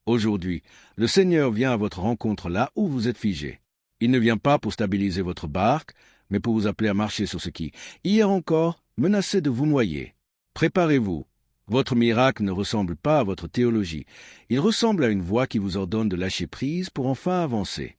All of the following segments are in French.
Aujourd'hui, le Seigneur vient à votre rencontre là où vous êtes figé. Il ne vient pas pour stabiliser votre barque, mais pour vous appeler à marcher sur ce qui, hier encore, menaçait de vous noyer. Préparez-vous. Votre miracle ne ressemble pas à votre théologie. Il ressemble à une voix qui vous ordonne de lâcher prise pour enfin avancer.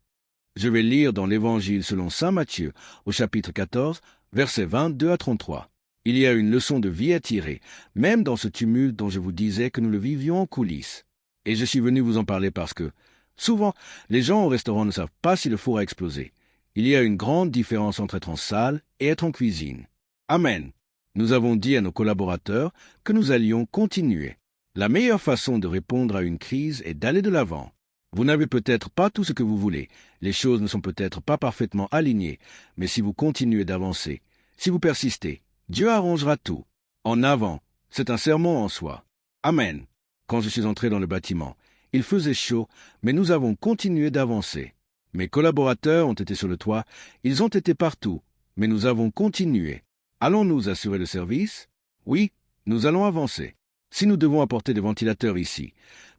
Je vais lire dans l'Évangile selon saint Matthieu, au chapitre 14, versets 22 à 33. Il y a une leçon de vie à tirer, même dans ce tumulte dont je vous disais que nous le vivions en coulisses. Et je suis venu vous en parler parce que, souvent, les gens au restaurant ne savent pas si le four a explosé. Il y a une grande différence entre être en salle et être en cuisine. Amen. Nous avons dit à nos collaborateurs que nous allions continuer. La meilleure façon de répondre à une crise est d'aller de l'avant. Vous n'avez peut-être pas tout ce que vous voulez, les choses ne sont peut-être pas parfaitement alignées, mais si vous continuez d'avancer, si vous persistez, Dieu arrangera tout. En avant, c'est un sermon en soi. Amen. Quand je suis entré dans le bâtiment, il faisait chaud, mais nous avons continué d'avancer. Mes collaborateurs ont été sur le toit, ils ont été partout, mais nous avons continué. Allons-nous assurer le service? Oui, nous allons avancer. Si nous devons apporter des ventilateurs ici,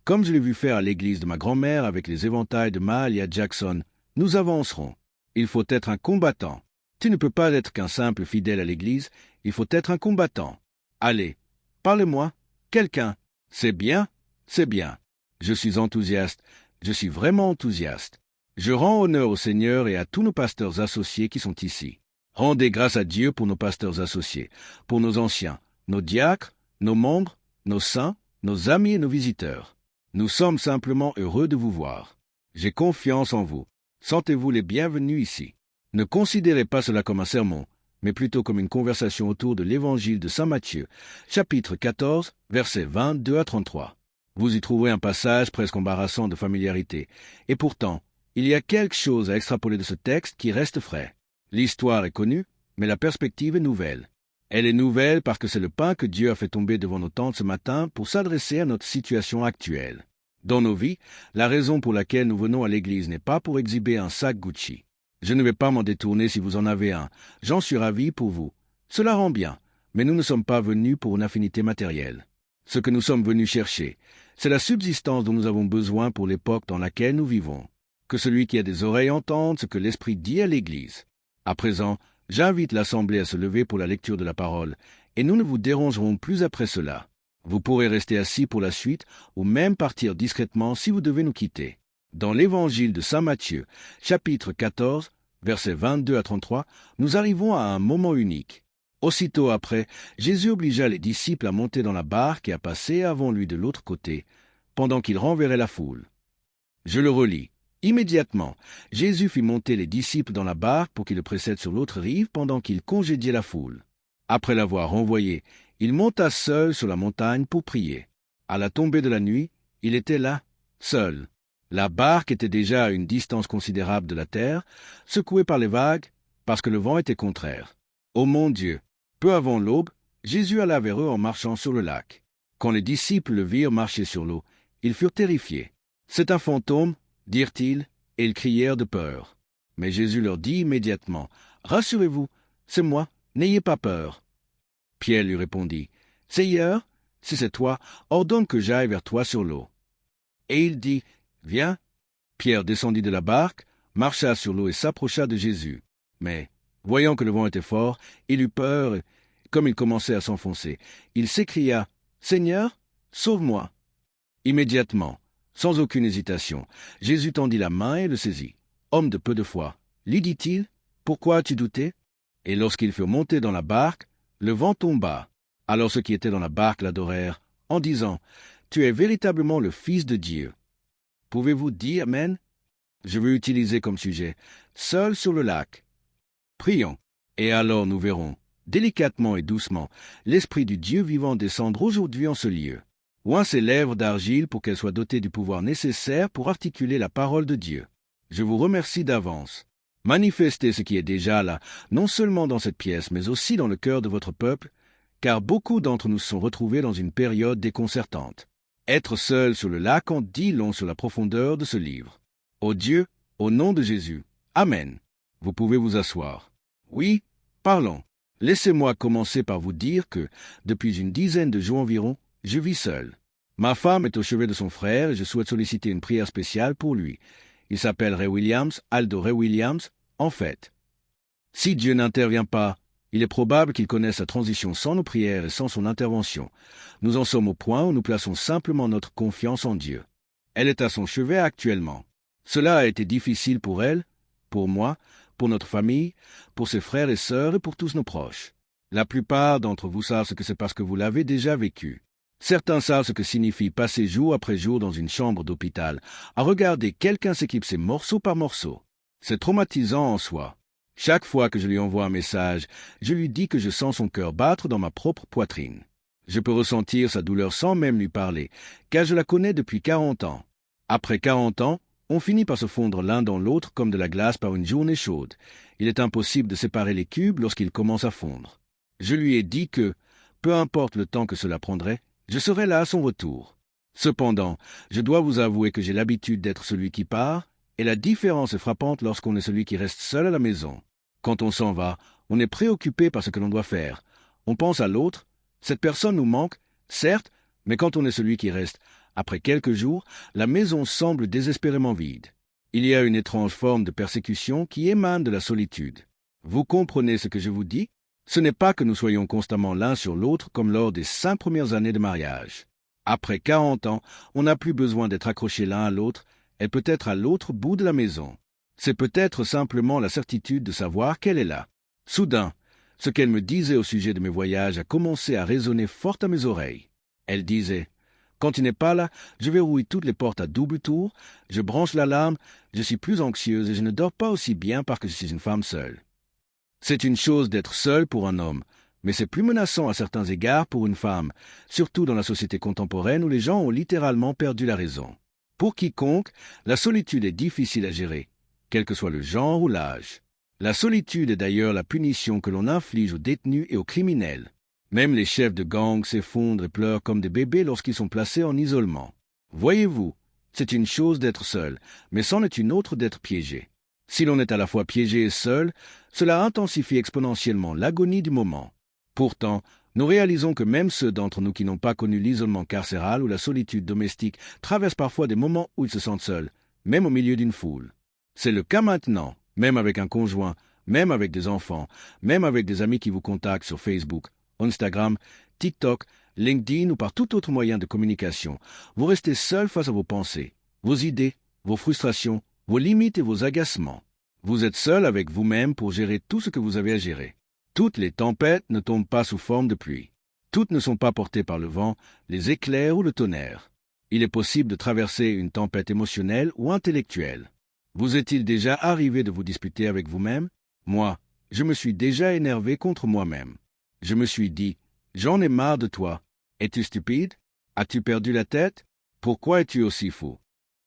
comme je l'ai vu faire à l'église de ma grand-mère avec les éventails de Mahalia Jackson, nous avancerons. Il faut être un combattant. Tu ne peux pas être qu'un simple fidèle à l'église, il faut être un combattant. Allez, parlez-moi. Quelqu'un. C'est bien, c'est bien. Je suis enthousiaste, je suis vraiment enthousiaste. Je rends honneur au Seigneur et à tous nos pasteurs associés qui sont ici. Rendez grâce à Dieu pour nos pasteurs associés, pour nos anciens, nos diacres, nos membres, nos saints, nos amis et nos visiteurs. Nous sommes simplement heureux de vous voir. J'ai confiance en vous. Sentez-vous les bienvenus ici. Ne considérez pas cela comme un sermon, mais plutôt comme une conversation autour de l'Évangile de saint Matthieu, chapitre 14, versets 22 à 33. Vous y trouverez un passage presque embarrassant de familiarité, et pourtant, il y a quelque chose à extrapoler de ce texte qui reste frais. L'histoire est connue, mais la perspective est nouvelle. Elle est nouvelle parce que c'est le pain que Dieu a fait tomber devant nos tentes ce matin pour s'adresser à notre situation actuelle. Dans nos vies, la raison pour laquelle nous venons à l'église n'est pas pour exhiber un sac Gucci. Je ne vais pas m'en détourner si vous en avez un. J'en suis ravi pour vous. Cela rend bien, mais nous ne sommes pas venus pour une affinité matérielle. Ce que nous sommes venus chercher, c'est la subsistance dont nous avons besoin pour l'époque dans laquelle nous vivons. Que celui qui a des oreilles entende ce que l'Esprit dit à l'Église. À présent, j'invite l'Assemblée à se lever pour la lecture de la parole, et nous ne vous dérangerons plus après cela. Vous pourrez rester assis pour la suite, ou même partir discrètement si vous devez nous quitter. Dans l'Évangile de saint Matthieu, chapitre 14, versets 22 à 33, nous arrivons à un moment unique. Aussitôt après, Jésus obligea les disciples à monter dans la barque et à passer avant lui de l'autre côté, pendant qu'il renverrait la foule. Je le relis. Immédiatement, Jésus fit monter les disciples dans la barque pour qu'ils le précèdent sur l'autre rive pendant qu'il congédiait la foule. Après l'avoir renvoyé, il monta seul sur la montagne pour prier. À la tombée de la nuit, il était là, seul. La barque était déjà à une distance considérable de la terre, secouée par les vagues, parce que le vent était contraire. Ô mon Dieu! Peu avant l'aube, Jésus alla vers eux en marchant sur le lac. Quand les disciples le virent marcher sur l'eau, ils furent terrifiés. « C'est un fantôme » dirent-ils, et ils crièrent de peur. Mais Jésus leur dit immédiatement, « Rassurez-vous, c'est moi, n'ayez pas peur. » Pierre lui répondit, « Seigneur, si c'est toi, ordonne que j'aille vers toi sur l'eau. » Et il dit, « Viens. » Pierre descendit de la barque, marcha sur l'eau et s'approcha de Jésus. Mais, voyant que le vent était fort, il eut peur, et, comme il commençait à s'enfoncer, il s'écria, « Seigneur, sauve-moi. » Immédiatement, sans aucune hésitation, Jésus tendit la main et le saisit. « Homme de peu de foi, lui dit-il, pourquoi as-tu douté ?» Et lorsqu'ils furent montés dans la barque, le vent tomba. Alors ceux qui étaient dans la barque l'adorèrent, en disant, « Tu es véritablement le Fils de Dieu. » Pouvez-vous dire Amen? Je veux utiliser comme sujet, seul sur le lac. Prions, et alors nous verrons, délicatement et doucement, l'Esprit du Dieu vivant descendre aujourd'hui en ce lieu. Oint ses lèvres d'argile pour qu'elles soient dotées du pouvoir nécessaire pour articuler la parole de Dieu. Je vous remercie d'avance. Manifestez ce qui est déjà là, non seulement dans cette pièce, mais aussi dans le cœur de votre peuple, car beaucoup d'entre nous se sont retrouvés dans une période déconcertante. Être seul sur le lac en dit long sur la profondeur de ce livre. Ô Dieu, au nom de Jésus, Amen. Vous pouvez vous asseoir. Oui, parlons. Laissez-moi commencer par vous dire que, depuis une dizaine de jours environ, je vis seul. Ma femme est au chevet de son frère et je souhaite solliciter une prière spéciale pour lui. Il s'appelle Ray Williams, Aldo Ray Williams, en fait. Si Dieu n'intervient pas, il est probable qu'il connaisse la transition sans nos prières et sans son intervention. Nous en sommes au point où nous plaçons simplement notre confiance en Dieu. Elle est à son chevet actuellement. Cela a été difficile pour elle, pour moi, pour notre famille, pour ses frères et sœurs et pour tous nos proches. La plupart d'entre vous savent ce que c'est parce que vous l'avez déjà vécu. Certains savent ce que signifie passer jour après jour dans une chambre d'hôpital, à regarder quelqu'un s'éclipser morceau par morceau. C'est traumatisant en soi. Chaque fois que je lui envoie un message, je lui dis que je sens son cœur battre dans ma propre poitrine. Je peux ressentir sa douleur sans même lui parler, car je la connais depuis 40 ans. Après 40 ans, on finit par se fondre l'un dans l'autre comme de la glace par une journée chaude. Il est impossible de séparer les cubes lorsqu'ils commencent à fondre. Je lui ai dit que, peu importe le temps que cela prendrait, je serai là à son retour. Cependant, je dois vous avouer que j'ai l'habitude d'être celui qui part, et la différence est frappante lorsqu'on est celui qui reste seul à la maison. Quand on s'en va, on est préoccupé par ce que l'on doit faire. On pense à l'autre. Cette personne nous manque, certes, mais quand on est celui qui reste, après quelques jours, la maison semble désespérément vide. Il y a une étrange forme de persécution qui émane de la solitude. Vous comprenez ce que je vous dis? Ce n'est pas que nous soyons constamment l'un sur l'autre comme lors des 5 premières années de mariage. Après 40 ans, on n'a plus besoin d'être accrochés l'un à l'autre, elle peut être à l'autre bout de la maison. C'est peut-être simplement la certitude de savoir qu'elle est là. Soudain, ce qu'elle me disait au sujet de mes voyages a commencé à résonner fort à mes oreilles. Elle disait « Quand tu n'es pas là, je verrouille toutes les portes à double tour, je branche l'alarme, je suis plus anxieuse et je ne dors pas aussi bien parce que je suis une femme seule. » C'est une chose d'être seul pour un homme, mais c'est plus menaçant à certains égards pour une femme, surtout dans la société contemporaine où les gens ont littéralement perdu la raison. Pour quiconque, la solitude est difficile à gérer, quel que soit le genre ou l'âge. La solitude est d'ailleurs la punition que l'on inflige aux détenus et aux criminels. Même les chefs de gang s'effondrent et pleurent comme des bébés lorsqu'ils sont placés en isolement. Voyez-vous, c'est une chose d'être seul, mais c'en est une autre d'être piégé. Si l'on est à la fois piégé et seul, cela intensifie exponentiellement l'agonie du moment. Pourtant, nous réalisons que même ceux d'entre nous qui n'ont pas connu l'isolement carcéral ou la solitude domestique traversent parfois des moments où ils se sentent seuls, même au milieu d'une foule. C'est le cas maintenant, même avec un conjoint, même avec des enfants, même avec des amis qui vous contactent sur Facebook, Instagram, TikTok, LinkedIn ou par tout autre moyen de communication. Vous restez seul face à vos pensées, vos idées, vos frustrations, vos limites et vos agacements. Vous êtes seul avec vous-même pour gérer tout ce que vous avez à gérer. Toutes les tempêtes ne tombent pas sous forme de pluie. Toutes ne sont pas portées par le vent, les éclairs ou le tonnerre. Il est possible de traverser une tempête émotionnelle ou intellectuelle. Vous est-il déjà arrivé de vous disputer avec vous-même? Moi, je me suis déjà énervé contre moi-même. Je me suis dit, j'en ai marre de toi. Es-tu stupide? As-tu perdu la tête? Pourquoi es-tu aussi fou?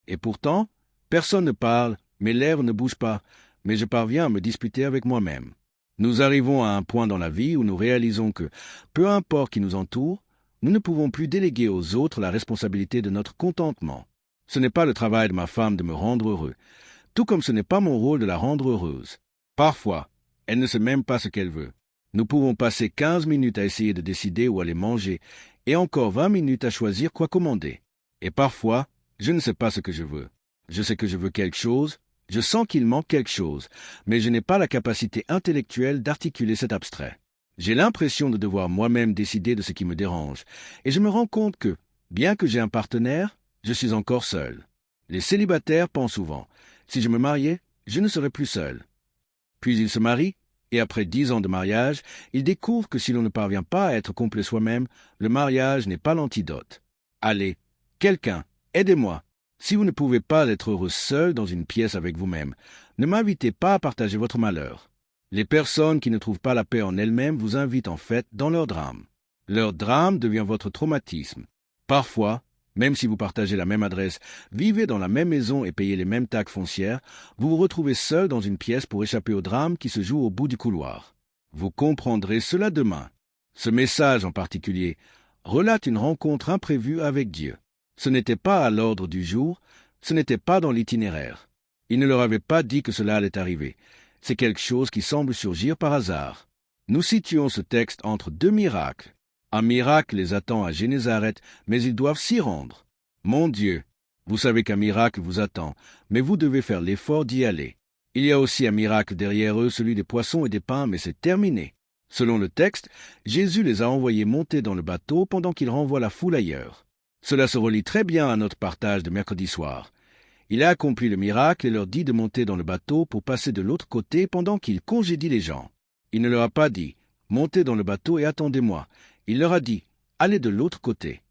Et pourtant, personne ne parle, mes lèvres ne bougent pas, mais je parviens à me disputer avec moi-même. Nous arrivons à un point dans la vie où nous réalisons que, peu importe qui nous entoure, nous ne pouvons plus déléguer aux autres la responsabilité de notre contentement. Ce n'est pas le travail de ma femme de me rendre heureux, tout comme ce n'est pas mon rôle de la rendre heureuse. Parfois, elle ne sait même pas ce qu'elle veut. Nous pouvons passer 15 minutes à essayer de décider où aller manger, et encore 20 minutes à choisir quoi commander. Et parfois, je ne sais pas ce que je veux. Je sais que je veux quelque chose, je sens qu'il manque quelque chose, mais je n'ai pas la capacité intellectuelle d'articuler cet abstrait. J'ai l'impression de devoir moi-même décider de ce qui me dérange, et je me rends compte que, bien que j'ai un partenaire, je suis encore seul. Les célibataires pensent souvent, si je me mariais, je ne serais plus seul. Puis ils se marient, et après 10 ans de mariage, ils découvrent que si l'on ne parvient pas à être complet soi-même, le mariage n'est pas l'antidote. Allez, quelqu'un, aidez-moi. Si vous ne pouvez pas être heureux seul dans une pièce avec vous-même, ne m'invitez pas à partager votre malheur. Les personnes qui ne trouvent pas la paix en elles-mêmes vous invitent en fait dans leur drame. Leur drame devient votre traumatisme. Parfois, même si vous partagez la même adresse, vivez dans la même maison et payez les mêmes taxes foncières, vous vous retrouvez seul dans une pièce pour échapper au drame qui se joue au bout du couloir. Vous comprendrez cela demain. Ce message en particulier relate une rencontre imprévue avec Dieu. Ce n'était pas à l'ordre du jour, ce n'était pas dans l'itinéraire. Il ne leur avait pas dit que cela allait arriver. C'est quelque chose qui semble surgir par hasard. Nous situons ce texte entre deux miracles. Un miracle les attend à Génézareth, mais ils doivent s'y rendre. Mon Dieu, vous savez qu'un miracle vous attend, mais vous devez faire l'effort d'y aller. Il y a aussi un miracle derrière eux, celui des poissons et des pains, mais c'est terminé. Selon le texte, Jésus les a envoyés monter dans le bateau pendant qu'il renvoie la foule ailleurs. Cela se relie très bien à notre partage de mercredi soir. Il a accompli le miracle et leur dit de monter dans le bateau pour passer de l'autre côté pendant qu'il congédie les gens. Il ne leur a pas dit « Montez dans le bateau et attendez-moi ». Il leur a dit « Allez de l'autre côté ».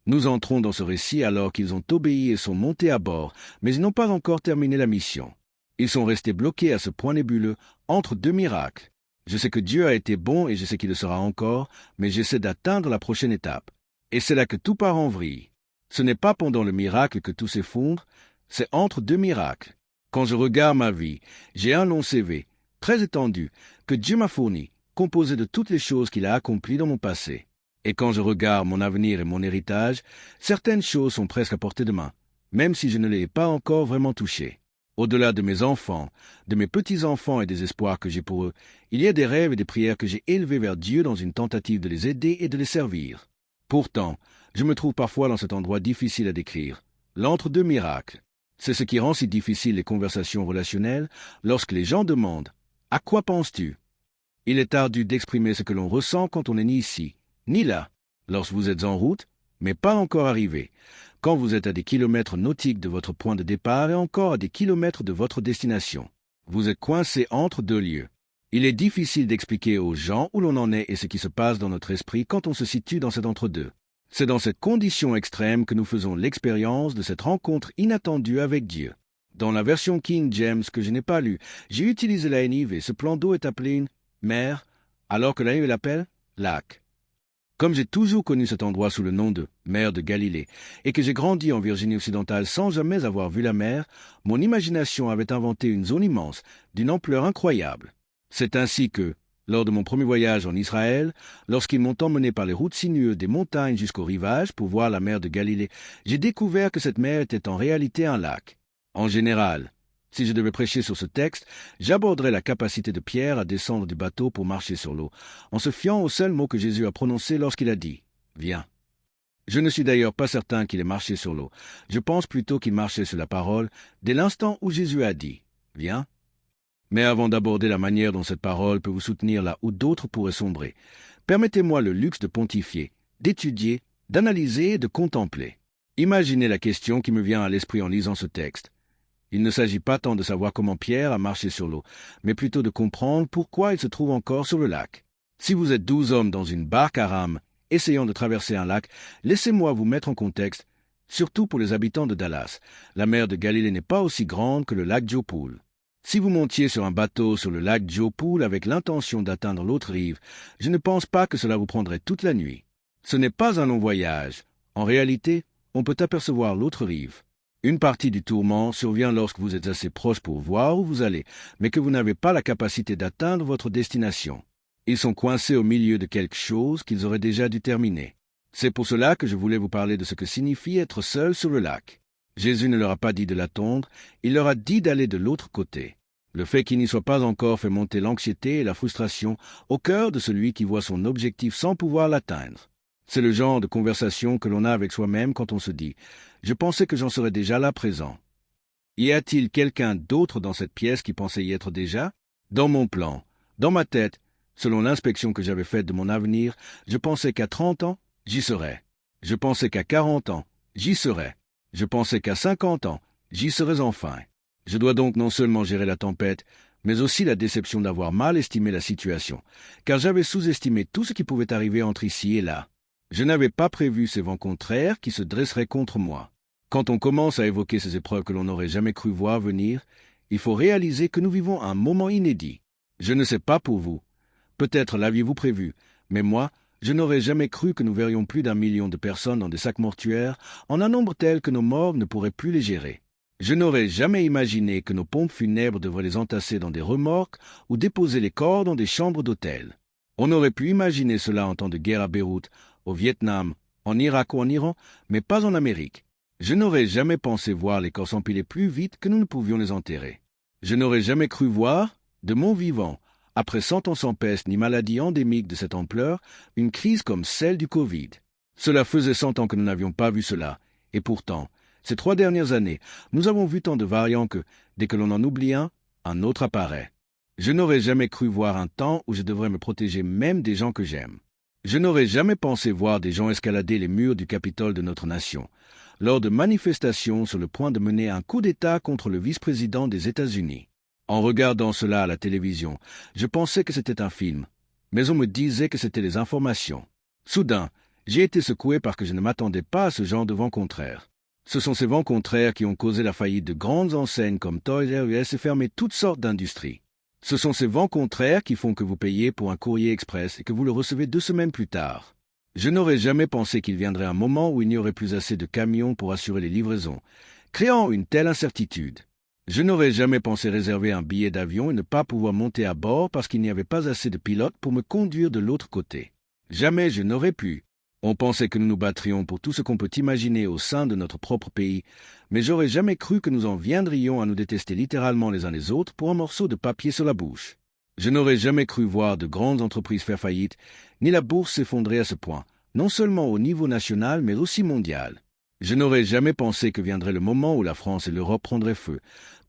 Nous entrons dans ce récit alors qu'ils ont obéi et sont montés à bord, mais ils n'ont pas encore terminé la mission. Ils sont restés bloqués à ce point nébuleux entre deux miracles. Je sais que Dieu a été bon et je sais qu'il le sera encore, mais j'essaie d'atteindre la prochaine étape. Et c'est là que tout part en vrille. Ce n'est pas pendant le miracle que tout s'effondre, c'est entre deux miracles. Quand je regarde ma vie, j'ai un long CV, très étendu, que Dieu m'a fourni, composé de toutes les choses qu'il a accomplies dans mon passé. Et quand je regarde mon avenir et mon héritage, certaines choses sont presque à portée de main, même si je ne les ai pas encore vraiment touchées. Au-delà de mes enfants, de mes petits-enfants et des espoirs que j'ai pour eux, il y a des rêves et des prières que j'ai élevés vers Dieu dans une tentative de les aider et de les servir. Pourtant, je me trouve parfois dans cet endroit difficile à décrire, l'entre-deux miracles. C'est ce qui rend si difficile les conversations relationnelles lorsque les gens demandent « À quoi penses-tu » Il est ardu d'exprimer ce que l'on ressent quand on n'est ni ici, ni là, lorsque vous êtes en route, mais pas encore arrivé, quand vous êtes à des kilomètres nautiques de votre point de départ et encore à des kilomètres de votre destination. Vous êtes coincé entre deux lieux. Il est difficile d'expliquer aux gens où l'on en est et ce qui se passe dans notre esprit quand on se situe dans cet entre-deux. C'est dans cette condition extrême que nous faisons l'expérience de cette rencontre inattendue avec Dieu. Dans la version King James que je n'ai pas lue, j'ai utilisé la NIV. Ce plan d'eau est appelé une mer, alors que la NIV l'appelle lac. Comme j'ai toujours connu cet endroit sous le nom de mer de Galilée, et que j'ai grandi en Virginie occidentale sans jamais avoir vu la mer, mon imagination avait inventé une zone immense, d'une ampleur incroyable. C'est ainsi que, lors de mon premier voyage en Israël, lorsqu'ils m'ont emmené par les routes sinueuses des montagnes jusqu'au rivage pour voir la mer de Galilée, j'ai découvert que cette mer était en réalité un lac. En général, si je devais prêcher sur ce texte, j'aborderais la capacité de Pierre à descendre du bateau pour marcher sur l'eau, en se fiant au seul mot que Jésus a prononcé lorsqu'il a dit « Viens ». Je ne suis d'ailleurs pas certain qu'il ait marché sur l'eau. Je pense plutôt qu'il marchait sur la parole dès l'instant où Jésus a dit « Viens ». Mais avant d'aborder la manière dont cette parole peut vous soutenir là où d'autres pourraient sombrer, permettez-moi le luxe de pontifier, d'étudier, d'analyser et de contempler. Imaginez la question qui me vient à l'esprit en lisant ce texte. Il ne s'agit pas tant de savoir comment Pierre a marché sur l'eau, mais plutôt de comprendre pourquoi il se trouve encore sur le lac. Si vous êtes 12 hommes dans une barque à rame, essayant de traverser un lac, laissez-moi vous mettre en contexte, surtout pour les habitants de Dallas. La mer de Galilée n'est pas aussi grande que le lac Joe Pool. Si vous montiez sur un bateau sur le lac Joe Pool avec l'intention d'atteindre l'autre rive, je ne pense pas que cela vous prendrait toute la nuit. Ce n'est pas un long voyage. En réalité, on peut apercevoir l'autre rive. Une partie du tourment survient lorsque vous êtes assez proche pour voir où vous allez, mais que vous n'avez pas la capacité d'atteindre votre destination. Ils sont coincés au milieu de quelque chose qu'ils auraient déjà dû terminer. C'est pour cela que je voulais vous parler de ce que signifie être seul sur le lac. Jésus ne leur a pas dit de l'attendre, il leur a dit d'aller de l'autre côté. Le fait qu'il n'y soit pas encore fait monter l'anxiété et la frustration au cœur de celui qui voit son objectif sans pouvoir l'atteindre. C'est le genre de conversation que l'on a avec soi-même quand on se dit « Je pensais que j'en serais déjà là présent ». Y a-t-il quelqu'un d'autre dans cette pièce qui pensait y être déjà? Dans mon plan, dans ma tête, selon l'inspection que j'avais faite de mon avenir, je pensais qu'à 30 ans, j'y serais. Je pensais qu'à 40 ans, j'y serais. Je pensais qu'à 50 ans, j'y serais enfin. Je dois donc non seulement gérer la tempête, mais aussi la déception d'avoir mal estimé la situation, car j'avais sous-estimé tout ce qui pouvait arriver entre ici et là. Je n'avais pas prévu ces vents contraires qui se dresseraient contre moi. Quand on commence à évoquer ces épreuves que l'on n'aurait jamais cru voir venir, il faut réaliser que nous vivons un moment inédit. Je ne sais pas pour vous. Peut-être l'aviez-vous prévu, mais moi, je n'aurais jamais cru que nous verrions plus d'1 million de personnes dans des sacs mortuaires, en un nombre tel que nos morts ne pourraient plus les gérer. Je n'aurais jamais imaginé que nos pompes funèbres devraient les entasser dans des remorques ou déposer les corps dans des chambres d'hôtel. On aurait pu imaginer cela en temps de guerre à Beyrouth, au Vietnam, en Irak ou en Iran, mais pas en Amérique. Je n'aurais jamais pensé voir les corps s'empiler plus vite que nous ne pouvions les enterrer. Je n'aurais jamais cru voir, de mon vivant, Après 100 ans sans peste ni maladie endémique de cette ampleur, une crise comme celle du Covid. Cela faisait 100 ans que nous n'avions pas vu cela. Et pourtant, ces 3 dernières années, nous avons vu tant de variants que, dès que l'on en oublie un autre apparaît. Je n'aurais jamais cru voir un temps où je devrais me protéger même des gens que j'aime. Je n'aurais jamais pensé voir des gens escalader les murs du Capitole de notre nation, lors de manifestations sur le point de mener un coup d'État contre le vice-président des États-Unis. En regardant cela à la télévision, je pensais que c'était un film, mais on me disait que c'était les informations. Soudain, j'ai été secoué parce que je ne m'attendais pas à ce genre de vent contraire. Ce sont ces vents contraires qui ont causé la faillite de grandes enseignes comme Toys R Us et fermé toutes sortes d'industries. Ce sont ces vents contraires qui font que vous payez pour un courrier express et que vous le recevez 2 semaines plus tard. Je n'aurais jamais pensé qu'il viendrait un moment où il n'y aurait plus assez de camions pour assurer les livraisons, créant une telle incertitude. Je n'aurais jamais pensé réserver un billet d'avion et ne pas pouvoir monter à bord parce qu'il n'y avait pas assez de pilotes pour me conduire de l'autre côté. Jamais je n'aurais pu. On pensait que nous nous battrions pour tout ce qu'on peut imaginer au sein de notre propre pays, mais j'aurais jamais cru que nous en viendrions à nous détester littéralement les uns les autres pour un morceau de papier sur la bouche. Je n'aurais jamais cru voir de grandes entreprises faire faillite, ni la bourse s'effondrer à ce point, non seulement au niveau national mais aussi mondial. Je n'aurais jamais pensé que viendrait le moment où la France et l'Europe prendraient feu,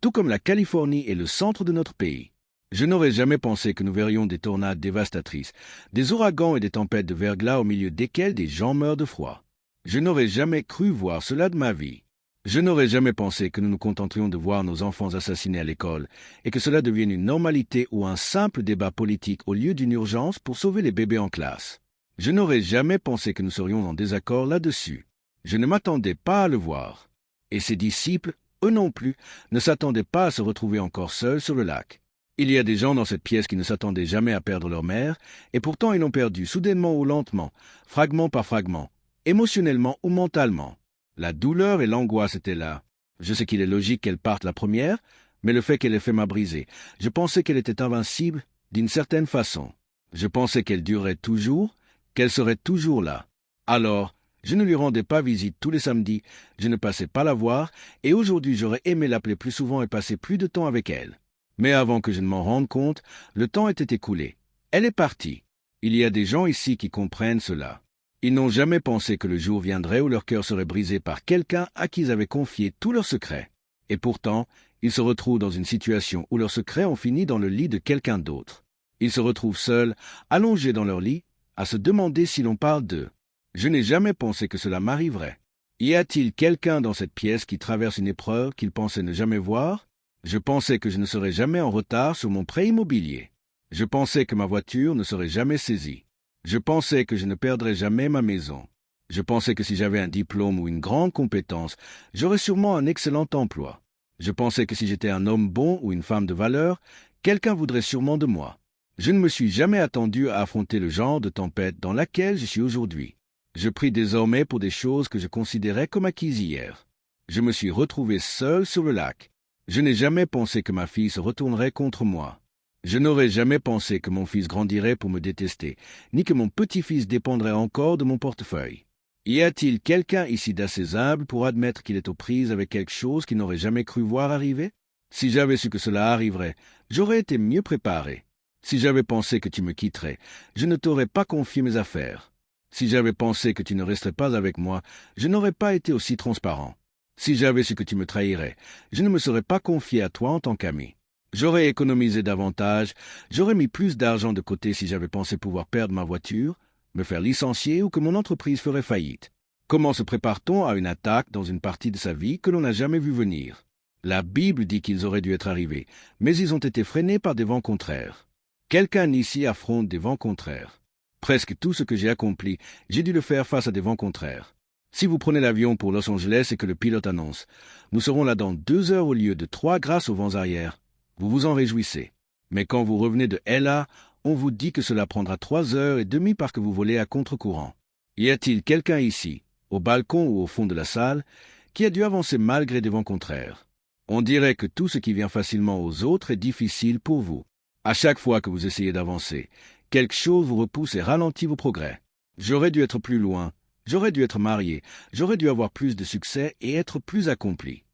tout comme la Californie et le centre de notre pays. Je n'aurais jamais pensé que nous verrions des tornades dévastatrices, des ouragans et des tempêtes de verglas au milieu desquelles des gens meurent de froid. Je n'aurais jamais cru voir cela de ma vie. Je n'aurais jamais pensé que nous nous contenterions de voir nos enfants assassinés à l'école et que cela devienne une normalité ou un simple débat politique au lieu d'une urgence pour sauver les bébés en classe. Je n'aurais jamais pensé que nous serions en désaccord là-dessus. Je ne m'attendais pas à le voir. Et ses disciples, eux non plus, ne s'attendaient pas à se retrouver encore seuls sur le lac. Il y a des gens dans cette pièce qui ne s'attendaient jamais à perdre leur mère, et pourtant ils l'ont perdue soudainement ou lentement, fragment par fragment, émotionnellement ou mentalement. La douleur et l'angoisse étaient là. Je sais qu'il est logique qu'elle parte la première, mais le fait qu'elle ait fait m'a brisé. Je pensais qu'elle était invincible, d'une certaine façon. Je pensais qu'elle durerait toujours, qu'elle serait toujours là. Alors, je ne lui rendais pas visite tous les samedis, je ne passais pas la voir, et aujourd'hui j'aurais aimé l'appeler plus souvent et passer plus de temps avec elle. Mais avant que je ne m'en rende compte, le temps était écoulé. Elle est partie. Il y a des gens ici qui comprennent cela. Ils n'ont jamais pensé que le jour viendrait où leur cœur serait brisé par quelqu'un à qui ils avaient confié tous leurs secrets. Et pourtant, ils se retrouvent dans une situation où leurs secrets ont fini dans le lit de quelqu'un d'autre. Ils se retrouvent seuls, allongés dans leur lit, à se demander si l'on parle d'eux. Je n'ai jamais pensé que cela m'arriverait. Y a-t-il quelqu'un dans cette pièce qui traverse une épreuve qu'il pensait ne jamais voir? Je pensais que je ne serais jamais en retard sur mon prêt immobilier. Je pensais que ma voiture ne serait jamais saisie. Je pensais que je ne perdrais jamais ma maison. Je pensais que si j'avais un diplôme ou une grande compétence, j'aurais sûrement un excellent emploi. Je pensais que si j'étais un homme bon ou une femme de valeur, quelqu'un voudrait sûrement de moi. Je ne me suis jamais attendu à affronter le genre de tempête dans laquelle je suis aujourd'hui. Je prie désormais pour des choses que je considérais comme acquises hier. Je me suis retrouvé seul sur le lac. Je n'ai jamais pensé que ma fille se retournerait contre moi. Je n'aurais jamais pensé que mon fils grandirait pour me détester, ni que mon petit-fils dépendrait encore de mon portefeuille. Y a-t-il quelqu'un ici d'assez humble pour admettre qu'il est aux prises avec quelque chose qu'il n'aurait jamais cru voir arriver? Si j'avais su que cela arriverait, j'aurais été mieux préparé. Si j'avais pensé que tu me quitterais, je ne t'aurais pas confié mes affaires. Si j'avais pensé que tu ne resterais pas avec moi, je n'aurais pas été aussi transparent. Si j'avais su que tu me trahirais, je ne me serais pas confié à toi en tant qu'ami. J'aurais économisé davantage, j'aurais mis plus d'argent de côté si j'avais pensé pouvoir perdre ma voiture, me faire licencier ou que mon entreprise ferait faillite. Comment se prépare-t-on à une attaque dans une partie de sa vie que l'on n'a jamais vue venir? La Bible dit qu'ils auraient dû être arrivés, mais ils ont été freinés par des vents contraires. Quelqu'un ici affronte des vents contraires. Presque tout ce que j'ai accompli, j'ai dû le faire face à des vents contraires. Si vous prenez l'avion pour Los Angeles et que le pilote annonce « Nous serons là dans 2 heures au lieu de 3 grâce aux vents arrière », vous vous en réjouissez. Mais quand vous revenez de LA, on vous dit que cela prendra 3h30 parce que vous volez à contre-courant. Y a-t-il quelqu'un ici, au balcon ou au fond de la salle, qui a dû avancer malgré des vents contraires? On dirait que tout ce qui vient facilement aux autres est difficile pour vous. À chaque fois que vous essayez d'avancer, quelque chose vous repousse et ralentit vos progrès. J'aurais dû être plus loin, j'aurais dû être marié, j'aurais dû avoir plus de succès et être plus accompli.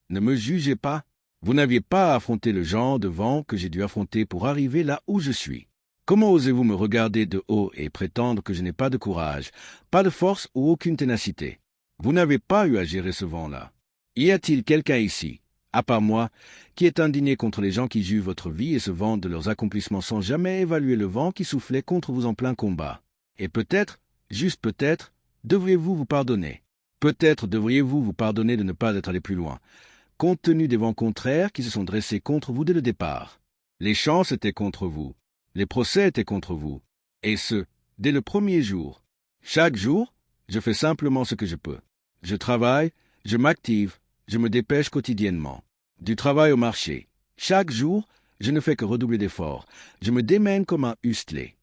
Ne me jugez pas, Vous n'aviez pas à affronter le genre de vent que j'ai dû affronter pour arriver là où je suis. Comment osez-vous me regarder de haut et prétendre que je n'ai pas de courage, pas de force ou aucune ténacité? Vous n'avez pas eu à gérer ce vent-là. Y a-t-il quelqu'un ici, à part moi, qui est indigné contre les gens qui jugent votre vie et se vantent de leurs accomplissements sans jamais évaluer le vent qui soufflait contre vous en plein combat? Et peut-être, juste peut-être, devriez-vous vous pardonner. Peut-être devriez-vous vous pardonner de ne pas être allé plus loin, compte tenu des vents contraires qui se sont dressés contre vous dès le départ. Les chances étaient contre vous. Les procès étaient contre vous. Et ce, dès le premier jour. Chaque jour, je fais simplement ce que je peux. Je travaille, je m'active, je me dépêche quotidiennement. Du travail au marché. Chaque jour, je ne fais que redoubler d'efforts. Je me démène comme un hustlé.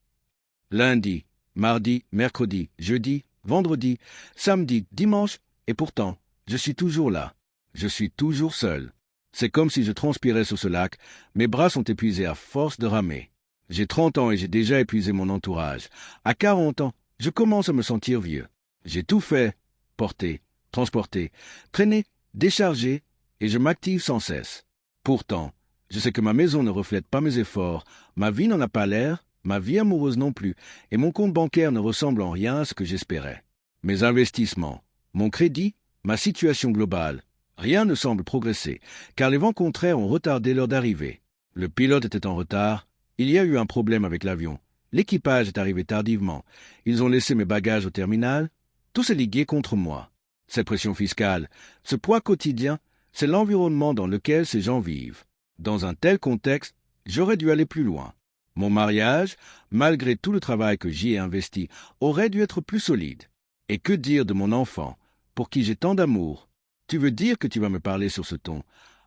Lundi, mardi, mercredi, jeudi, vendredi, samedi, dimanche, et pourtant, je suis toujours là. Je suis toujours seul. C'est comme si je transpirais sur ce lac, mes bras sont épuisés à force de ramer. J'ai 30 ans et j'ai déjà épuisé mon entourage. À 40 ans, je commence à me sentir vieux. J'ai tout fait, porter, transporter, traîner, décharger, et je m'active sans cesse. Pourtant, je sais que ma maison ne reflète pas mes efforts, ma vie n'en a pas l'air, ma vie amoureuse non plus, et mon compte bancaire ne ressemble en rien à ce que j'espérais. Mes investissements, mon crédit, ma situation globale, rien ne semble progresser, car les vents contraires ont retardé l'heure d'arrivée. Le pilote était en retard, il y a eu un problème avec l'avion, l'équipage est arrivé tardivement, ils ont laissé mes bagages au terminal, tout s'est ligué contre moi. Cette pression fiscale, ce poids quotidien, c'est l'environnement dans lequel ces gens vivent. Dans un tel contexte, j'aurais dû aller plus loin. Mon mariage, malgré tout le travail que j'y ai investi, aurait dû être plus solide. Et que dire de mon enfant, pour qui j'ai tant d'amour? Tu veux dire que tu vas me parler sur ce ton?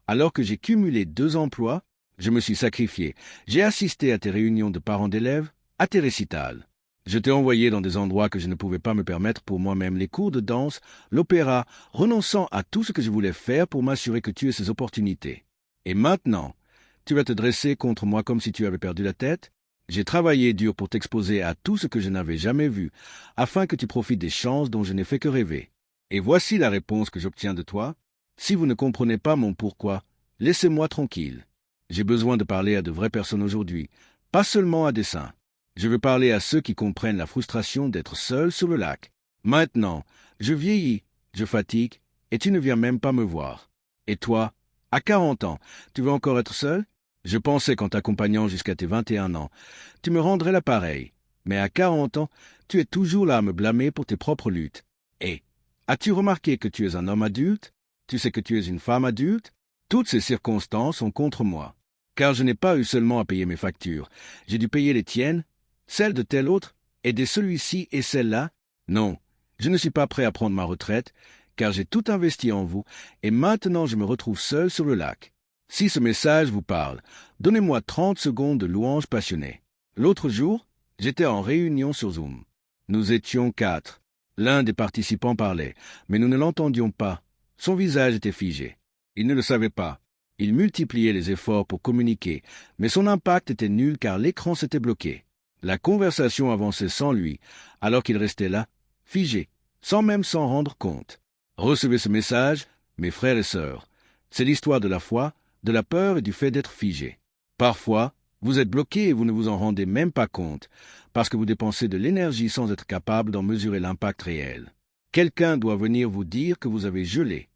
Alors que j'ai cumulé 2 emplois, je me suis sacrifié. J'ai assisté à tes réunions de parents d'élèves, à tes récitals. Je t'ai envoyé dans des endroits que je ne pouvais pas me permettre pour moi-même, les cours de danse, l'opéra, renonçant à tout ce que je voulais faire pour m'assurer que tu aies ces opportunités. Et maintenant, tu vas te dresser contre moi comme si tu avais perdu la tête? J'ai travaillé dur pour t'exposer à tout ce que je n'avais jamais vu, afin que tu profites des chances dont je n'ai fait que rêver. Et voici la réponse que j'obtiens de toi. Si vous ne comprenez pas mon pourquoi, laissez-moi tranquille. J'ai besoin de parler à de vraies personnes aujourd'hui, pas seulement à des saints. Je veux parler à ceux qui comprennent la frustration d'être seuls sur le lac. Maintenant, je vieillis, je fatigue, et tu ne viens même pas me voir. Et toi, à 40 ans, tu veux encore être seul? Je pensais qu'en t'accompagnant jusqu'à tes 21 ans, tu me rendrais l'appareil. Mais à 40 ans, tu es toujours là à me blâmer pour tes propres luttes. Et, as-tu remarqué que tu es un homme adulte? Tu sais que tu es une femme adulte? Toutes ces circonstances sont contre moi. Car je n'ai pas eu seulement à payer mes factures. J'ai dû payer les tiennes, celles de tel autre, aider celui-ci et celle-là. Non, je ne suis pas prêt à prendre ma retraite, car j'ai tout investi en vous, et maintenant je me retrouve seul sur le lac. Si ce message vous parle, donnez-moi 30 secondes de louange passionnée. L'autre jour, j'étais en réunion sur Zoom. Nous étions 4. L'un des participants parlait, mais nous ne l'entendions pas. Son visage était figé. Il ne le savait pas. Il multipliait les efforts pour communiquer, mais son impact était nul car l'écran s'était bloqué. La conversation avançait sans lui, alors qu'il restait là, figé, sans même s'en rendre compte. Recevez ce message, mes frères et sœurs. C'est l'histoire de la foi, de la peur et du fait d'être figé. Parfois, vous êtes bloqué et vous ne vous en rendez même pas compte, parce que vous dépensez de l'énergie sans être capable d'en mesurer l'impact réel. Quelqu'un doit venir vous dire que vous avez gelé.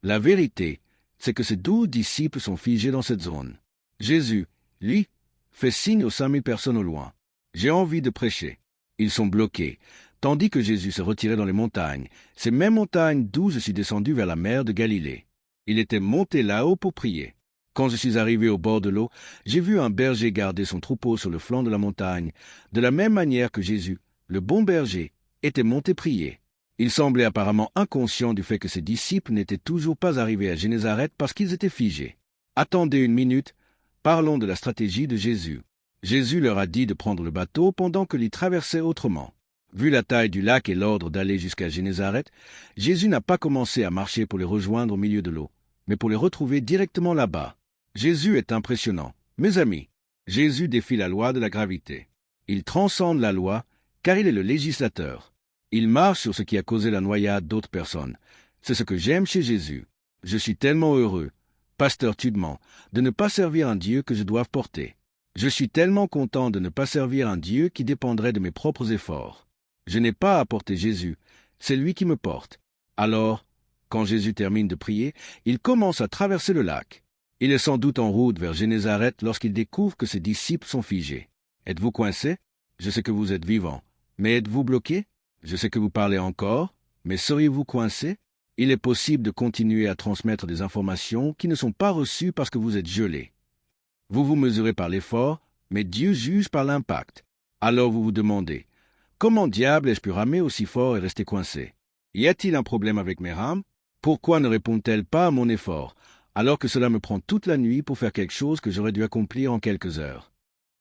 La vérité, c'est que ces 12 disciples sont figés dans cette zone. Jésus, lui, fait signe aux 5000 personnes au loin. J'ai envie de prêcher. Ils sont bloqués, tandis que Jésus s'est retiré dans les montagnes, ces mêmes montagnes d'où je suis descendu vers la mer de Galilée. Il était monté là-haut pour prier. Quand je suis arrivé au bord de l'eau, j'ai vu un berger garder son troupeau sur le flanc de la montagne, de la même manière que Jésus, le bon berger, était monté prier. Il semblait apparemment inconscient du fait que ses disciples n'étaient toujours pas arrivés à Génézareth parce qu'ils étaient figés. Attendez une minute, parlons de la stratégie de Jésus. Jésus leur a dit de prendre le bateau pendant que l'y traversaient autrement. Vu la taille du lac et l'ordre d'aller jusqu'à Génézareth, Jésus n'a pas commencé à marcher pour les rejoindre au milieu de l'eau, mais pour les retrouver directement là-bas. Jésus est impressionnant. Mes amis, Jésus défie la loi de la gravité. Il transcende la loi, car il est le législateur. Il marche sur ce qui a causé la noyade d'autres personnes. C'est ce que j'aime chez Jésus. Je suis tellement heureux, Pasteur Tudement, de ne pas servir un Dieu que je doive porter. Je suis tellement content de ne pas servir un Dieu qui dépendrait de mes propres efforts. Je n'ai pas à porter Jésus, c'est lui qui me porte. Alors, quand Jésus termine de prier, il commence à traverser le lac. Il est sans doute en route vers Génézareth lorsqu'il découvre que ses disciples sont figés. Êtes-vous coincé? Je sais que vous êtes vivant. Mais êtes-vous bloqué? Je sais que vous parlez encore, mais seriez-vous coincé? Il est possible de continuer à transmettre des informations qui ne sont pas reçues parce que vous êtes gelé. Vous vous mesurez par l'effort, mais Dieu juge par l'impact. Alors vous vous demandez, comment diable ai-je pu ramer aussi fort et rester coincé? Y a-t-il un problème avec mes rames? Pourquoi ne répondent-elles pas à mon effort, alors que cela me prend toute la nuit pour faire quelque chose que j'aurais dû accomplir en quelques heures?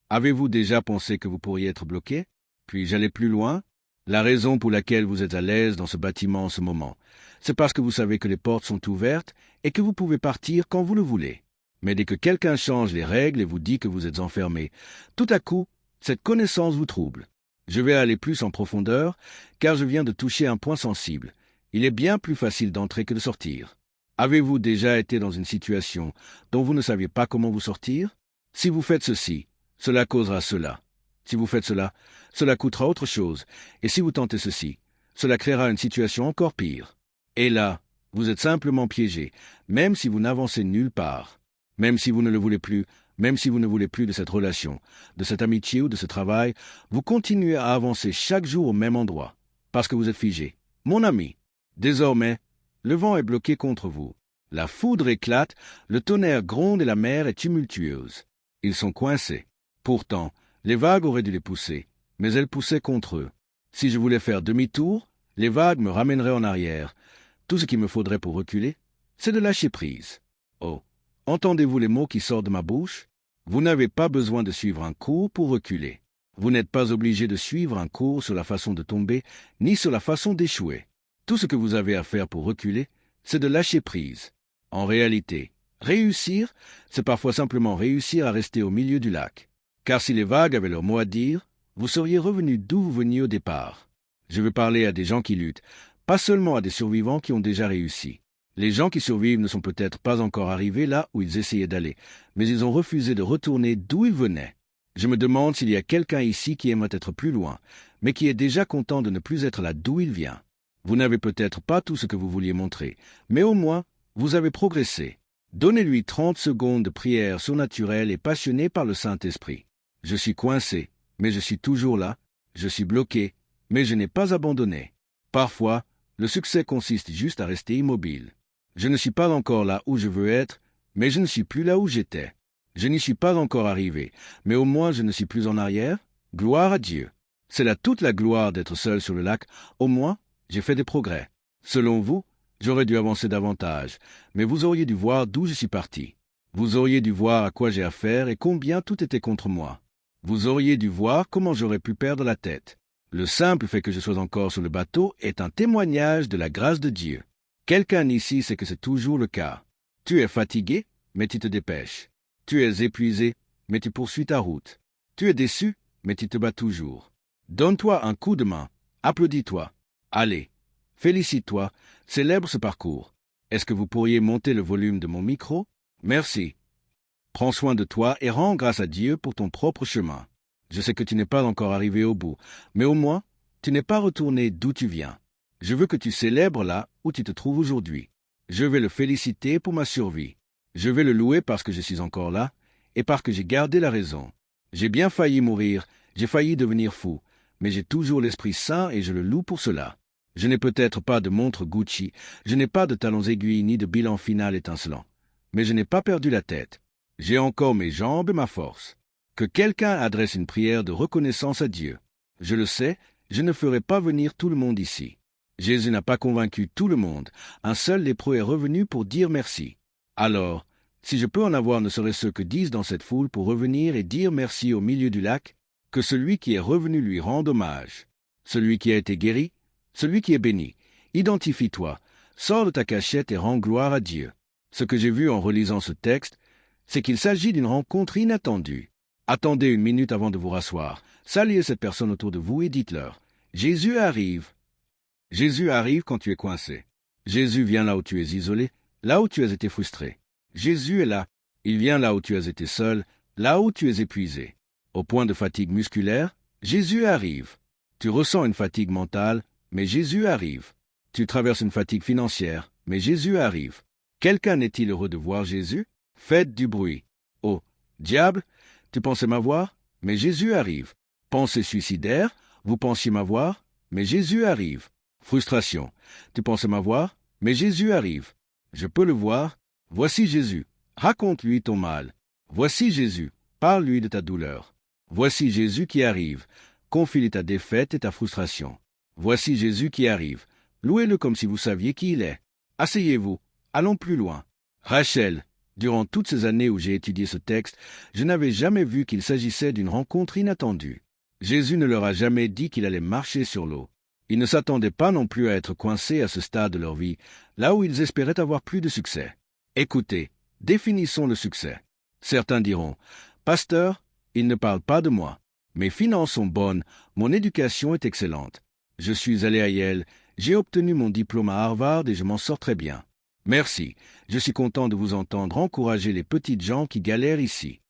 Avez-vous déjà pensé que vous pourriez être bloqué? Puis-je aller plus loin? La raison pour laquelle vous êtes à l'aise dans ce bâtiment en ce moment, c'est parce que vous savez que les portes sont ouvertes et que vous pouvez partir quand vous le voulez. Mais dès que quelqu'un change les règles et vous dit que vous êtes enfermé, tout à coup, cette connaissance vous trouble. Je vais aller plus en profondeur, car je viens de toucher un point sensible. Il est bien plus facile d'entrer que de sortir. Avez-vous déjà été dans une situation dont vous ne saviez pas comment vous sortir? Si vous faites ceci, cela causera cela. Si vous faites cela, cela coûtera autre chose. Et si vous tentez ceci, cela créera une situation encore pire. Et là, vous êtes simplement piégé, même si vous n'avancez nulle part. Même si vous ne le voulez plus, même si vous ne voulez plus de cette relation, de cette amitié ou de ce travail, vous continuez à avancer chaque jour au même endroit, parce que vous êtes figé. Mon ami, désormais, le vent est bloqué contre vous. La foudre éclate, le tonnerre gronde et la mer est tumultueuse. Ils sont coincés. Pourtant, les vagues auraient dû les pousser, mais elles poussaient contre eux. Si je voulais faire demi-tour, les vagues me ramèneraient en arrière. Tout ce qu'il me faudrait pour reculer, c'est de lâcher prise. Oh, entendez-vous les mots qui sortent de ma bouche? Vous n'avez pas besoin de suivre un cours pour reculer. Vous n'êtes pas obligé de suivre un cours sur la façon de tomber, ni sur la façon d'échouer. Tout ce que vous avez à faire pour reculer, c'est de lâcher prise. En réalité, réussir, c'est parfois simplement réussir à rester au milieu du lac. Car si les vagues avaient leur mot à dire, vous seriez revenu d'où vous veniez au départ. Je veux parler à des gens qui luttent, pas seulement à des survivants qui ont déjà réussi. Les gens qui survivent ne sont peut-être pas encore arrivés là où ils essayaient d'aller, mais ils ont refusé de retourner d'où ils venaient. Je me demande s'il y a quelqu'un ici qui aimerait être plus loin, mais qui est déjà content de ne plus être là d'où il vient. Vous n'avez peut-être pas tout ce que vous vouliez montrer, mais au moins, vous avez progressé. Donnez-lui 30 secondes de prière surnaturelle et passionnée par le Saint-Esprit. Je suis coincé, mais je suis toujours là. Je suis bloqué, mais je n'ai pas abandonné. Parfois, le succès consiste juste à rester immobile. Je ne suis pas encore là où je veux être, mais je ne suis plus là où j'étais. Je n'y suis pas encore arrivé, mais au moins je ne suis plus en arrière. Gloire à Dieu. C'est là toute la gloire d'être seul sur le lac. Au moins, j'ai fait des progrès. Selon vous, j'aurais dû avancer davantage, mais vous auriez dû voir d'où je suis parti. Vous auriez dû voir à quoi j'ai affaire et combien tout était contre moi. Vous auriez dû voir comment j'aurais pu perdre la tête. Le simple fait que je sois encore sur le bateau est un témoignage de la grâce de Dieu. Quelqu'un ici sait que c'est toujours le cas. Tu es fatigué, mais tu te dépêches. Tu es épuisé, mais tu poursuis ta route. Tu es déçu, mais tu te bats toujours. Donne-toi un coup de main. Applaudis-toi. Allez, félicite-toi, célèbre ce parcours. Est-ce que vous pourriez monter le volume de mon micro? Merci. Prends soin de toi et rends grâce à Dieu pour ton propre chemin. Je sais que tu n'es pas encore arrivé au bout, mais au moins, tu n'es pas retourné d'où tu viens. Je veux que tu célèbres là où tu te trouves aujourd'hui. Je vais le féliciter pour ma survie. Je vais le louer parce que je suis encore là et parce que j'ai gardé la raison. J'ai bien failli mourir, j'ai failli devenir fou, mais j'ai toujours l'Esprit Saint et je le loue pour cela. Je n'ai peut-être pas de montre Gucci, je n'ai pas de talons aiguilles ni de bilan final étincelant, mais je n'ai pas perdu la tête. J'ai encore mes jambes et ma force. Que quelqu'un adresse une prière de reconnaissance à Dieu. Je le sais, je ne ferai pas venir tout le monde ici. Jésus n'a pas convaincu tout le monde. Un seul lépreux est revenu pour dire merci. Alors, si je peux en avoir ne serait-ce que 10 dans cette foule pour revenir et dire merci au milieu du lac, que celui qui est revenu lui rende hommage. Celui qui a été guéri, celui qui est béni. Identifie-toi, sors de ta cachette et rends gloire à Dieu. Ce que j'ai vu en relisant ce texte, c'est qu'il s'agit d'une rencontre inattendue. Attendez une minute avant de vous rasseoir. Saluez cette personne autour de vous et dites-leur « Jésus arrive ». Jésus arrive quand tu es coincé. Jésus vient là où tu es isolé, là où tu as été frustré. Jésus est là. Il vient là où tu as été seul, là où tu es épuisé. Au point de fatigue musculaire, Jésus arrive. Tu ressens une fatigue mentale, mais Jésus arrive. Tu traverses une fatigue financière, mais Jésus arrive. Quelqu'un n'est-il heureux de voir Jésus? Faites du bruit. Oh, diable, tu pensais m'avoir? Mais Jésus arrive. Pensée suicidaire, vous pensiez m'avoir? Mais Jésus arrive. Frustration, tu pensais m'avoir? Mais Jésus arrive. Je peux le voir. Voici Jésus. Raconte-lui ton mal. Voici Jésus. Parle-lui de ta douleur. Voici Jésus qui arrive. Confie-lui ta défaite et ta frustration. Voici Jésus qui arrive. Louez-le comme si vous saviez qui il est. Asseyez-vous. Allons plus loin. Rachel, durant toutes ces années où j'ai étudié ce texte, je n'avais jamais vu qu'il s'agissait d'une rencontre inattendue. Jésus ne leur a jamais dit qu'il allait marcher sur l'eau. Ils ne s'attendaient pas non plus à être coincés à ce stade de leur vie, là où ils espéraient avoir plus de succès. Écoutez, définissons le succès. Certains diront, « Pasteur, il ne parle pas de moi. Mes finances sont bonnes, mon éducation est excellente. Je suis allé à Yale, j'ai obtenu mon diplôme à Harvard et je m'en sors très bien. Merci, je suis content de vous entendre encourager les petites gens qui galèrent ici.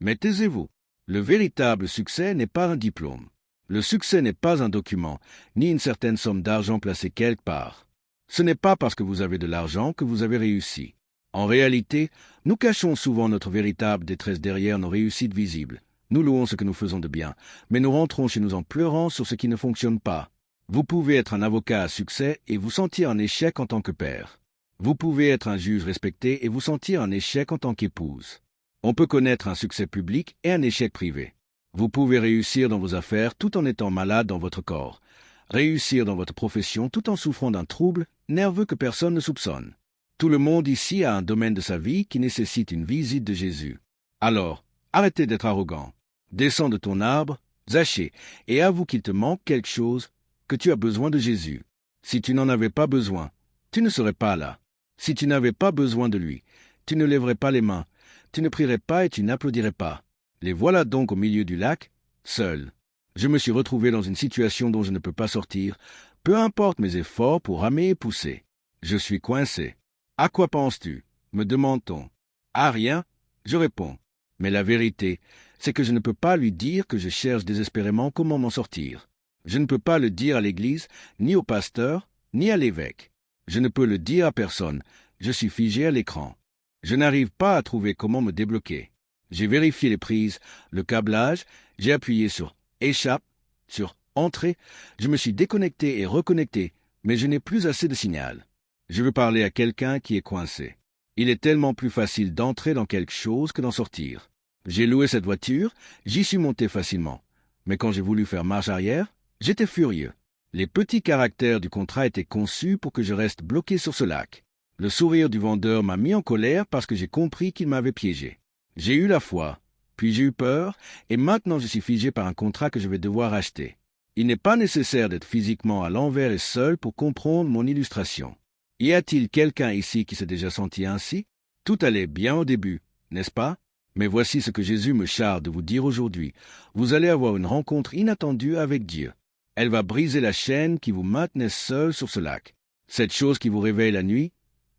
Mais taisez-vous. Le véritable succès n'est pas un diplôme. Le succès n'est pas un document, ni une certaine somme d'argent placée quelque part. Ce n'est pas parce que vous avez de l'argent que vous avez réussi. En réalité, nous cachons souvent notre véritable détresse derrière nos réussites visibles. Nous louons ce que nous faisons de bien, mais nous rentrons chez nous en pleurant sur ce qui ne fonctionne pas. Vous pouvez être un avocat à succès et vous sentir en échec en tant que père. Vous pouvez être un juge respecté et vous sentir en échec en tant qu'épouse. On peut connaître un succès public et un échec privé. Vous pouvez réussir dans vos affaires tout en étant malade dans votre corps. Réussir dans votre profession tout en souffrant d'un trouble nerveux que personne ne soupçonne. Tout le monde ici a un domaine de sa vie qui nécessite une visite de Jésus. Alors, arrêtez d'être arrogant. Descends de ton arbre, Zachée, et avoue qu'il te manque quelque chose, que tu as besoin de Jésus. Si tu n'en avais pas besoin, tu ne serais pas là. Si tu n'avais pas besoin de lui, tu ne lèverais pas les mains, tu ne prierais pas et tu n'applaudirais pas. Les voilà donc au milieu du lac, seuls. Je me suis retrouvé dans une situation dont je ne peux pas sortir, peu importe mes efforts pour ramer et pousser. Je suis coincé. À quoi penses-tu? Me demande-t-on. À rien, je réponds. Mais la vérité, c'est que je ne peux pas lui dire que je cherche désespérément comment m'en sortir. Je ne peux pas le dire à l'église, ni au pasteur, ni à l'évêque. Je ne peux le dire à personne. Je suis figé à l'écran. Je n'arrive pas à trouver comment me débloquer. J'ai vérifié les prises, le câblage, j'ai appuyé sur « Échappe », sur « Entrée », je me suis déconnecté et reconnecté, mais je n'ai plus assez de signal. Je veux parler à quelqu'un qui est coincé. Il est tellement plus facile d'entrer dans quelque chose que d'en sortir. J'ai loué cette voiture, j'y suis monté facilement. Mais quand j'ai voulu faire marche arrière, j'étais furieux. Les petits caractères du contrat étaient conçus pour que je reste bloqué sur ce lac. Le sourire du vendeur m'a mis en colère parce que j'ai compris qu'il m'avait piégé. J'ai eu la foi, puis j'ai eu peur, et maintenant je suis figé par un contrat que je vais devoir acheter. Il n'est pas nécessaire d'être physiquement à l'envers et seul pour comprendre mon illustration. Y a-t-il quelqu'un ici qui s'est déjà senti ainsi? Tout allait bien au début, n'est-ce pas? Mais voici ce que Jésus me charge de vous dire aujourd'hui. Vous allez avoir une rencontre inattendue avec Dieu. Elle va briser la chaîne qui vous maintenait seul sur ce lac. Cette chose qui vous réveille la nuit,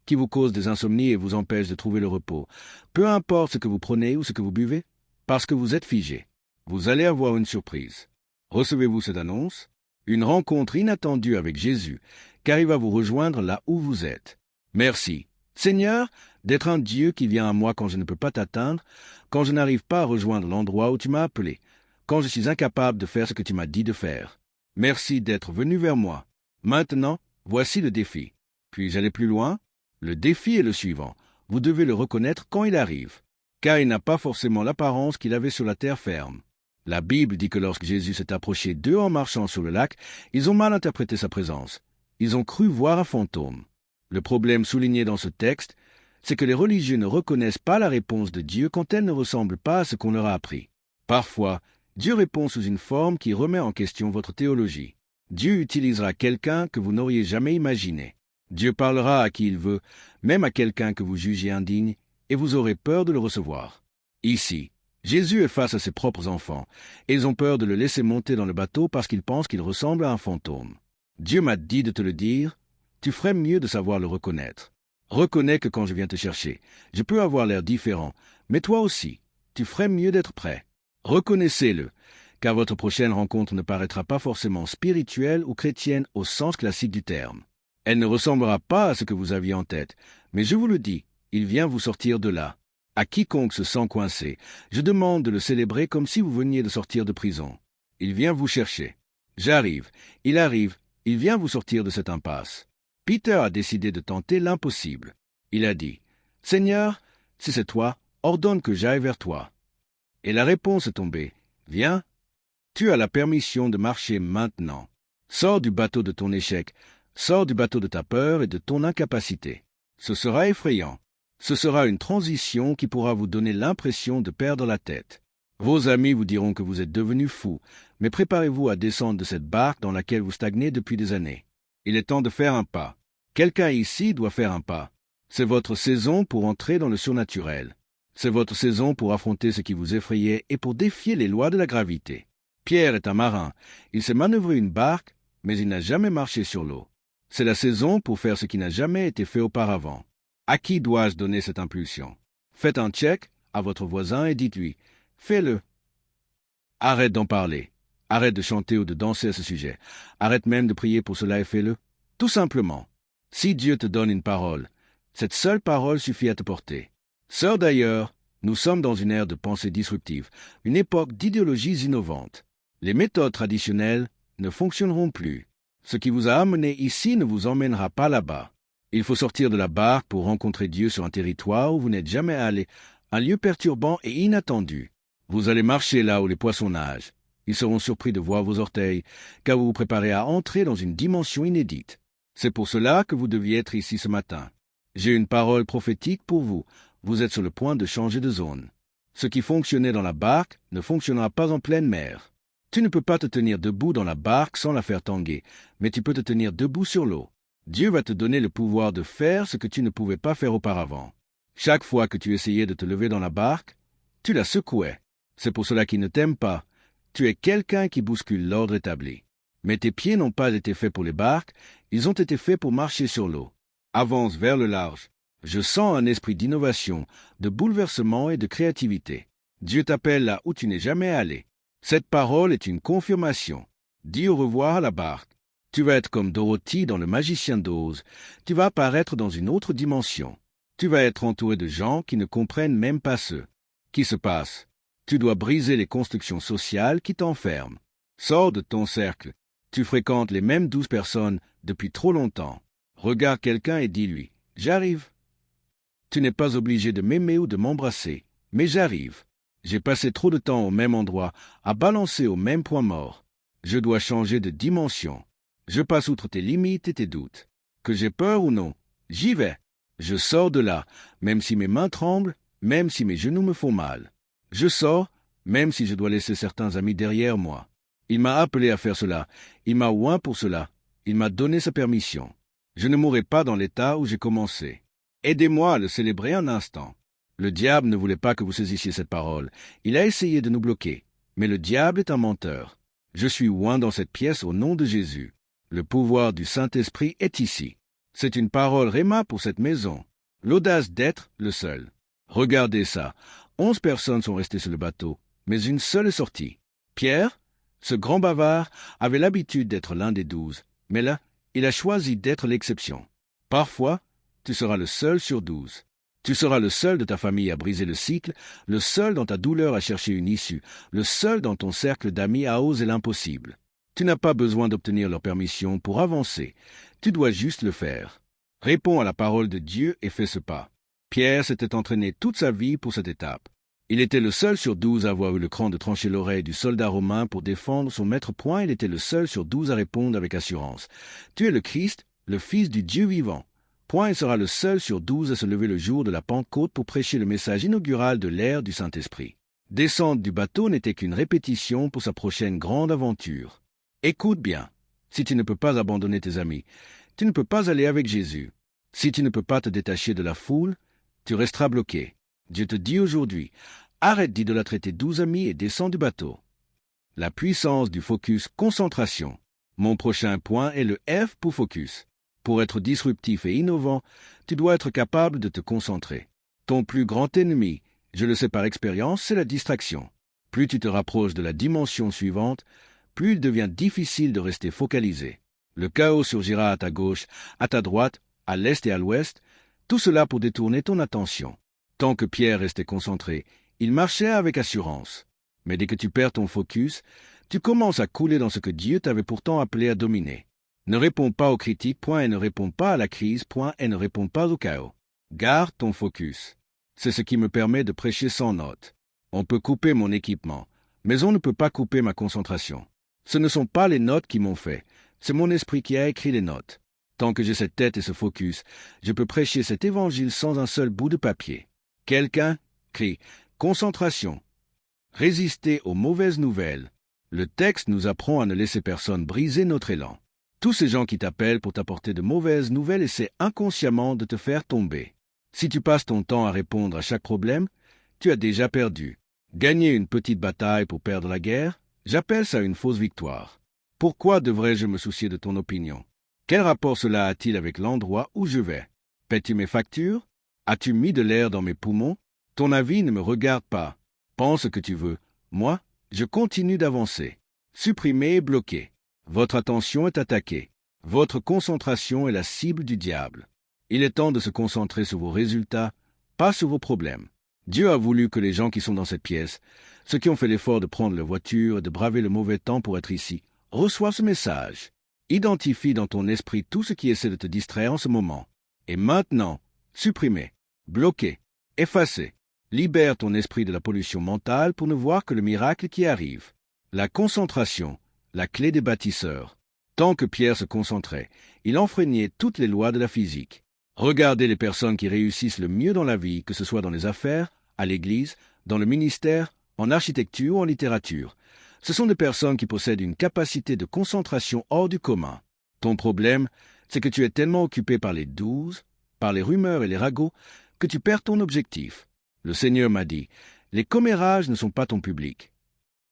qui vous cause des insomnies et vous empêche de trouver le repos. Peu importe ce que vous prenez ou ce que vous buvez, parce que vous êtes figé. Vous allez avoir une surprise. Recevez-vous cette annonce? Une rencontre inattendue avec Jésus, car il va vous rejoindre là où vous êtes. Merci, Seigneur, d'être un Dieu qui vient à moi quand je ne peux pas t'atteindre, quand je n'arrive pas à rejoindre l'endroit où tu m'as appelé, quand je suis incapable de faire ce que tu m'as dit de faire. Merci d'être venu vers moi. Maintenant, voici le défi. Puis-je aller plus loin? Le défi est le suivant. Vous devez le reconnaître quand il arrive, car il n'a pas forcément l'apparence qu'il avait sur la terre ferme. La Bible dit que lorsque Jésus s'est approché d'eux en marchant sur le lac, ils ont mal interprété sa présence. Ils ont cru voir un fantôme. Le problème souligné dans ce texte, c'est que les religieux ne reconnaissent pas la réponse de Dieu quand elle ne ressemble pas à ce qu'on leur a appris. Parfois, Dieu répond sous une forme qui remet en question votre théologie. Dieu utilisera quelqu'un que vous n'auriez jamais imaginé. Dieu parlera à qui il veut, même à quelqu'un que vous jugez indigne, et vous aurez peur de le recevoir. Ici, Jésus est face à ses propres enfants, et ils ont peur de le laisser monter dans le bateau parce qu'ils pensent qu'il ressemble à un fantôme. Dieu m'a dit de te le dire, tu ferais mieux de savoir le reconnaître. Reconnais que quand je viens te chercher, je peux avoir l'air différent, mais toi aussi, tu ferais mieux d'être prêt. Reconnaissez-le, car votre prochaine rencontre ne paraîtra pas forcément spirituelle ou chrétienne au sens classique du terme. Elle ne ressemblera pas à ce que vous aviez en tête, mais je vous le dis, il vient vous sortir de là. À quiconque se sent coincé, je demande de le célébrer comme si vous veniez de sortir de prison. Il vient vous chercher. J'arrive, il arrive, il vient vous sortir de cette impasse. Peter a décidé de tenter l'impossible. Il a dit, « Seigneur, si c'est toi, ordonne que j'aille vers toi. » Et la réponse est tombée, « Viens, tu as la permission de marcher maintenant. Sors du bateau de ton échec, sors du bateau de ta peur et de ton incapacité. Ce sera effrayant. Ce sera une transition qui pourra vous donner l'impression de perdre la tête. Vos amis vous diront que vous êtes devenu fou, mais préparez-vous à descendre de cette barque dans laquelle vous stagnez depuis des années. Il est temps de faire un pas. Quelqu'un ici doit faire un pas. C'est votre saison pour entrer dans le surnaturel. C'est votre saison pour affronter ce qui vous effrayait et pour défier les lois de la gravité. Pierre est un marin. Il sait manœuvrer une barque, mais il n'a jamais marché sur l'eau. C'est la saison pour faire ce qui n'a jamais été fait auparavant. À qui dois-je donner cette impulsion? Faites un check à votre voisin et dites-lui, fais-le. Arrête d'en parler. Arrête de chanter ou de danser à ce sujet. Arrête même de prier pour cela et fais-le. Tout simplement. Si Dieu te donne une parole, cette seule parole suffit à te porter. Sœurs d'ailleurs, nous sommes dans une ère de pensée disruptive, une époque d'idéologies innovantes. Les méthodes traditionnelles ne fonctionneront plus. Ce qui vous a amené ici ne vous emmènera pas là-bas. Il faut sortir de la barque pour rencontrer Dieu sur un territoire où vous n'êtes jamais allé, un lieu perturbant et inattendu. Vous allez marcher là où les poissons nagent. Ils seront surpris de voir vos orteils, car vous vous préparez à entrer dans une dimension inédite. C'est pour cela que vous deviez être ici ce matin. J'ai une parole prophétique pour vous. Vous êtes sur le point de changer de zone. Ce qui fonctionnait dans la barque ne fonctionnera pas en pleine mer. Tu ne peux pas te tenir debout dans la barque sans la faire tanguer, mais tu peux te tenir debout sur l'eau. Dieu va te donner le pouvoir de faire ce que tu ne pouvais pas faire auparavant. Chaque fois que tu essayais de te lever dans la barque, tu la secouais. C'est pour cela qu'il ne t'aime pas. Tu es quelqu'un qui bouscule l'ordre établi. Mais tes pieds n'ont pas été faits pour les barques, ils ont été faits pour marcher sur l'eau. Avance vers le large. Je sens un esprit d'innovation, de bouleversement et de créativité. Dieu t'appelle là où tu n'es jamais allé. Cette parole est une confirmation. Dis au revoir à la barque. Tu vas être comme Dorothy dans Le Magicien d'Oz. Tu vas apparaître dans une autre dimension. Tu vas être entouré de gens qui ne comprennent même pas ce qui se passe. Tu dois briser les constructions sociales qui t'enferment. Sors de ton cercle. Tu fréquentes les mêmes 12 personnes depuis trop longtemps. Regarde quelqu'un et dis-lui « J'arrive ». Tu n'es pas obligé de m'aimer ou de m'embrasser, mais j'arrive. J'ai passé trop de temps au même endroit, à balancer au même point mort. Je dois changer de dimension. Je passe outre tes limites et tes doutes. Que j'ai peur ou non, j'y vais. Je sors de là, même si mes mains tremblent, même si mes genoux me font mal. Je sors, même si je dois laisser certains amis derrière moi. Il m'a appelé à faire cela, il m'a oint pour cela, il m'a donné sa permission. Je ne mourrai pas dans l'état où j'ai commencé. Aidez-moi à le célébrer un instant. Le diable ne voulait pas que vous saisissiez cette parole. Il a essayé de nous bloquer. Mais le diable est un menteur. Je suis oint dans cette pièce au nom de Jésus. Le pouvoir du Saint-Esprit est ici. C'est une parole réma pour cette maison. L'audace d'être le seul. Regardez ça. 11 personnes sont restées sur le bateau, mais une seule est sortie. Pierre, ce grand bavard, avait l'habitude d'être l'un des 12, mais là, il a choisi d'être l'exception. Parfois, tu seras le seul sur 12. Tu seras le seul de ta famille à briser le cycle, le seul dans ta douleur à chercher une issue, le seul dans ton cercle d'amis à oser l'impossible. Tu n'as pas besoin d'obtenir leur permission pour avancer. Tu dois juste le faire. Réponds à la parole de Dieu et fais ce pas. Pierre s'était entraîné toute sa vie pour cette étape. Il était le seul sur 12 à avoir eu le cran de trancher l'oreille du soldat romain pour défendre son maître point. Il était le seul sur 12 à répondre avec assurance. Tu es le Christ, le Fils du Dieu vivant. Point il sera le seul sur 12 à se lever le jour de la Pentecôte pour prêcher le message inaugural de l'ère du Saint-Esprit. Descendre du bateau n'était qu'une répétition pour sa prochaine grande aventure. Écoute bien, si tu ne peux pas abandonner tes amis, tu ne peux pas aller avec Jésus. Si tu ne peux pas te détacher de la foule, tu resteras bloqué. Dieu te dit aujourd'hui, arrête d'idolâtrer tes 12 amis et descends du bateau. La puissance du focus concentration. Mon prochain point est le F pour focus. Pour être disruptif et innovant, tu dois être capable de te concentrer. Ton plus grand ennemi, je le sais par expérience, c'est la distraction. Plus tu te rapproches de la dimension suivante, plus il devient difficile de rester focalisé. Le chaos surgira à ta gauche, à ta droite, à l'est et à l'ouest, tout cela pour détourner ton attention. Tant que Pierre restait concentré, il marchait avec assurance. Mais dès que tu perds ton focus, tu commences à couler dans ce que Dieu t'avait pourtant appelé à dominer. Ne réponds pas aux critiques, point, et ne réponds pas à la crise, point, et ne réponds pas au chaos. Garde ton focus. C'est ce qui me permet de prêcher sans notes. On peut couper mon équipement, mais on ne peut pas couper ma concentration. Ce ne sont pas les notes qui m'ont fait, c'est mon esprit qui a écrit les notes. Tant que j'ai cette tête et ce focus, je peux prêcher cet évangile sans un seul bout de papier. Quelqu'un crie « Concentration ». Résister aux mauvaises nouvelles. Le texte nous apprend à ne laisser personne briser notre élan. Tous ces gens qui t'appellent pour t'apporter de mauvaises nouvelles essaient inconsciemment de te faire tomber. Si tu passes ton temps à répondre à chaque problème, tu as déjà perdu. Gagner une petite bataille pour perdre la guerre, j'appelle ça une fausse victoire. Pourquoi devrais-je me soucier de ton opinion? Quel rapport cela a-t-il avec l'endroit où je vais? Paies-tu mes factures? As-tu mis de l'air dans mes poumons? Ton avis ne me regarde pas. Pense ce que tu veux. Moi, je continue d'avancer. Supprimé et bloqué. Votre attention est attaquée. Votre concentration est la cible du diable. Il est temps de se concentrer sur vos résultats, pas sur vos problèmes. Dieu a voulu que les gens qui sont dans cette pièce, ceux qui ont fait l'effort de prendre leur voiture et de braver le mauvais temps pour être ici, reçoivent ce message. Identifie dans ton esprit tout ce qui essaie de te distraire en ce moment. Et maintenant, supprimez, bloquez, effacez. Libère ton esprit de la pollution mentale pour ne voir que le miracle qui arrive. La concentration, la clé des bâtisseurs. Tant que Pierre se concentrait, il enfreignait toutes les lois de la physique. Regardez les personnes qui réussissent le mieux dans la vie, que ce soit dans les affaires, à l'église, dans le ministère, en architecture ou en littérature. Ce sont des personnes qui possèdent une capacité de concentration hors du commun. Ton problème, c'est que tu es tellement occupé par les 12, par les rumeurs et les ragots, que tu perds ton objectif. Le Seigneur m'a dit, les commérages ne sont pas ton public.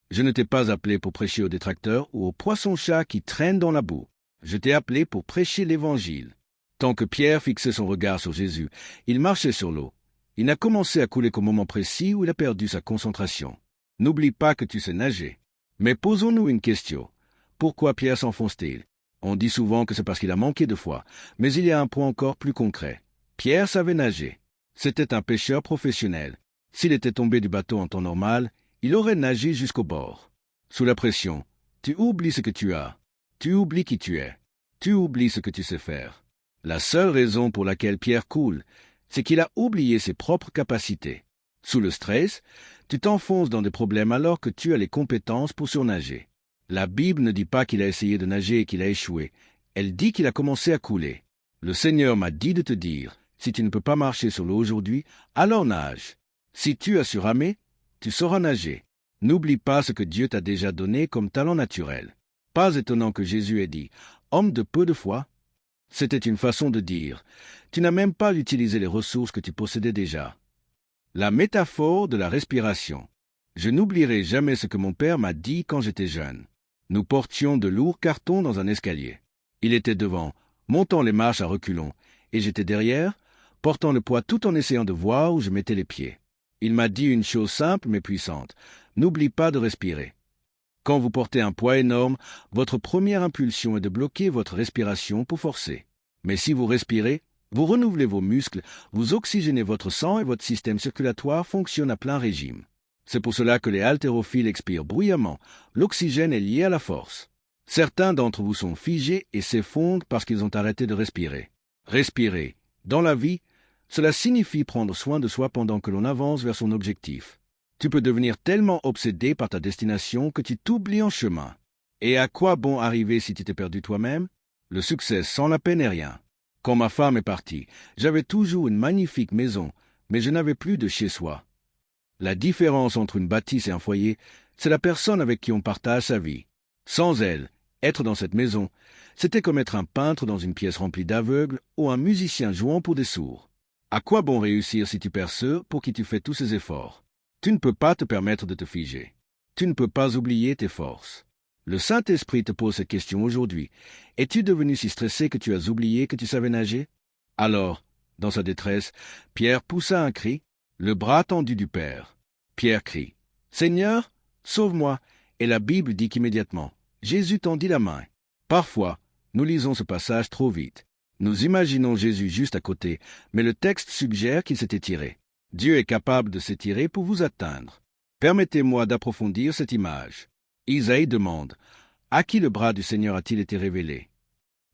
Je ne t'ai pas appelé pour prêcher aux détracteurs ou aux poissons-chats qui traînent dans la boue. Je t'ai appelé pour prêcher l'Évangile. Tant que Pierre fixait son regard sur Jésus, il marchait sur l'eau. Il n'a commencé à couler qu'au moment précis où il a perdu sa concentration. N'oublie pas que tu sais nager. Mais posons-nous une question. Pourquoi Pierre s'enfonce-t-il? On dit souvent que c'est parce qu'il a manqué de foi, mais il y a un point encore plus concret. Pierre savait nager. C'était un pêcheur professionnel. S'il était tombé du bateau en temps normal, il aurait nagé jusqu'au bord. Sous la pression, tu oublies ce que tu as. Tu oublies qui tu es. Tu oublies ce que tu sais faire. La seule raison pour laquelle Pierre coule, c'est qu'il a oublié ses propres capacités. Sous le stress, tu t'enfonces dans des problèmes alors que tu as les compétences pour surnager. La Bible ne dit pas qu'il a essayé de nager et qu'il a échoué. Elle dit qu'il a commencé à couler. Le Seigneur m'a dit de te dire, si tu ne peux pas marcher sur l'eau aujourd'hui, alors nage. Si tu as su ramer, tu sauras nager. N'oublie pas ce que Dieu t'a déjà donné comme talent naturel. Pas étonnant que Jésus ait dit « Homme de peu de foi ». C'était une façon de dire « Tu n'as même pas utilisé les ressources que tu possédais déjà ». La métaphore de la respiration. Je n'oublierai jamais ce que mon père m'a dit quand j'étais jeune. Nous portions de lourds cartons dans un escalier. Il était devant, montant les marches à reculons, et j'étais derrière, portant le poids tout en essayant de voir où je mettais les pieds. Il m'a dit une chose simple mais puissante. N'oublie pas de respirer. Quand vous portez un poids énorme, votre première impulsion est de bloquer votre respiration pour forcer. Mais si vous respirez, vous renouvelez vos muscles, vous oxygénez votre sang et votre système circulatoire fonctionne à plein régime. C'est pour cela que les haltérophiles expirent bruyamment. L'oxygène est lié à la force. Certains d'entre vous sont figés et s'effondrent parce qu'ils ont arrêté de respirer. Respirer, dans la vie, cela signifie prendre soin de soi pendant que l'on avance vers son objectif. Tu peux devenir tellement obsédé par ta destination que tu t'oublies en chemin. Et à quoi bon arriver si tu t'es perdu toi-même? Le succès sans la peine est rien. Quand ma femme est partie, j'avais toujours une magnifique maison, mais je n'avais plus de chez-soi. La différence entre une bâtisse et un foyer, c'est la personne avec qui on partage sa vie. Sans elle, être dans cette maison, c'était comme être un peintre dans une pièce remplie d'aveugles ou un musicien jouant pour des sourds. À quoi bon réussir si tu perds ceux pour qui tu fais tous ces efforts? Tu ne peux pas te permettre de te figer. Tu ne peux pas oublier tes forces. Le Saint-Esprit te pose cette question aujourd'hui. Es-tu devenu si stressé que tu as oublié que tu savais nager? Alors, dans sa détresse, Pierre poussa un cri, le bras tendu du Père. Pierre crie, « Seigneur, sauve-moi !» Et la Bible dit qu'immédiatement, Jésus tendit la main. Parfois, nous lisons ce passage trop vite. Nous imaginons Jésus juste à côté, mais le texte suggère qu'il s'est étiré. Dieu est capable de s'étirer pour vous atteindre. Permettez-moi d'approfondir cette image. Isaïe demande, « À qui le bras du Seigneur a-t-il été révélé ?»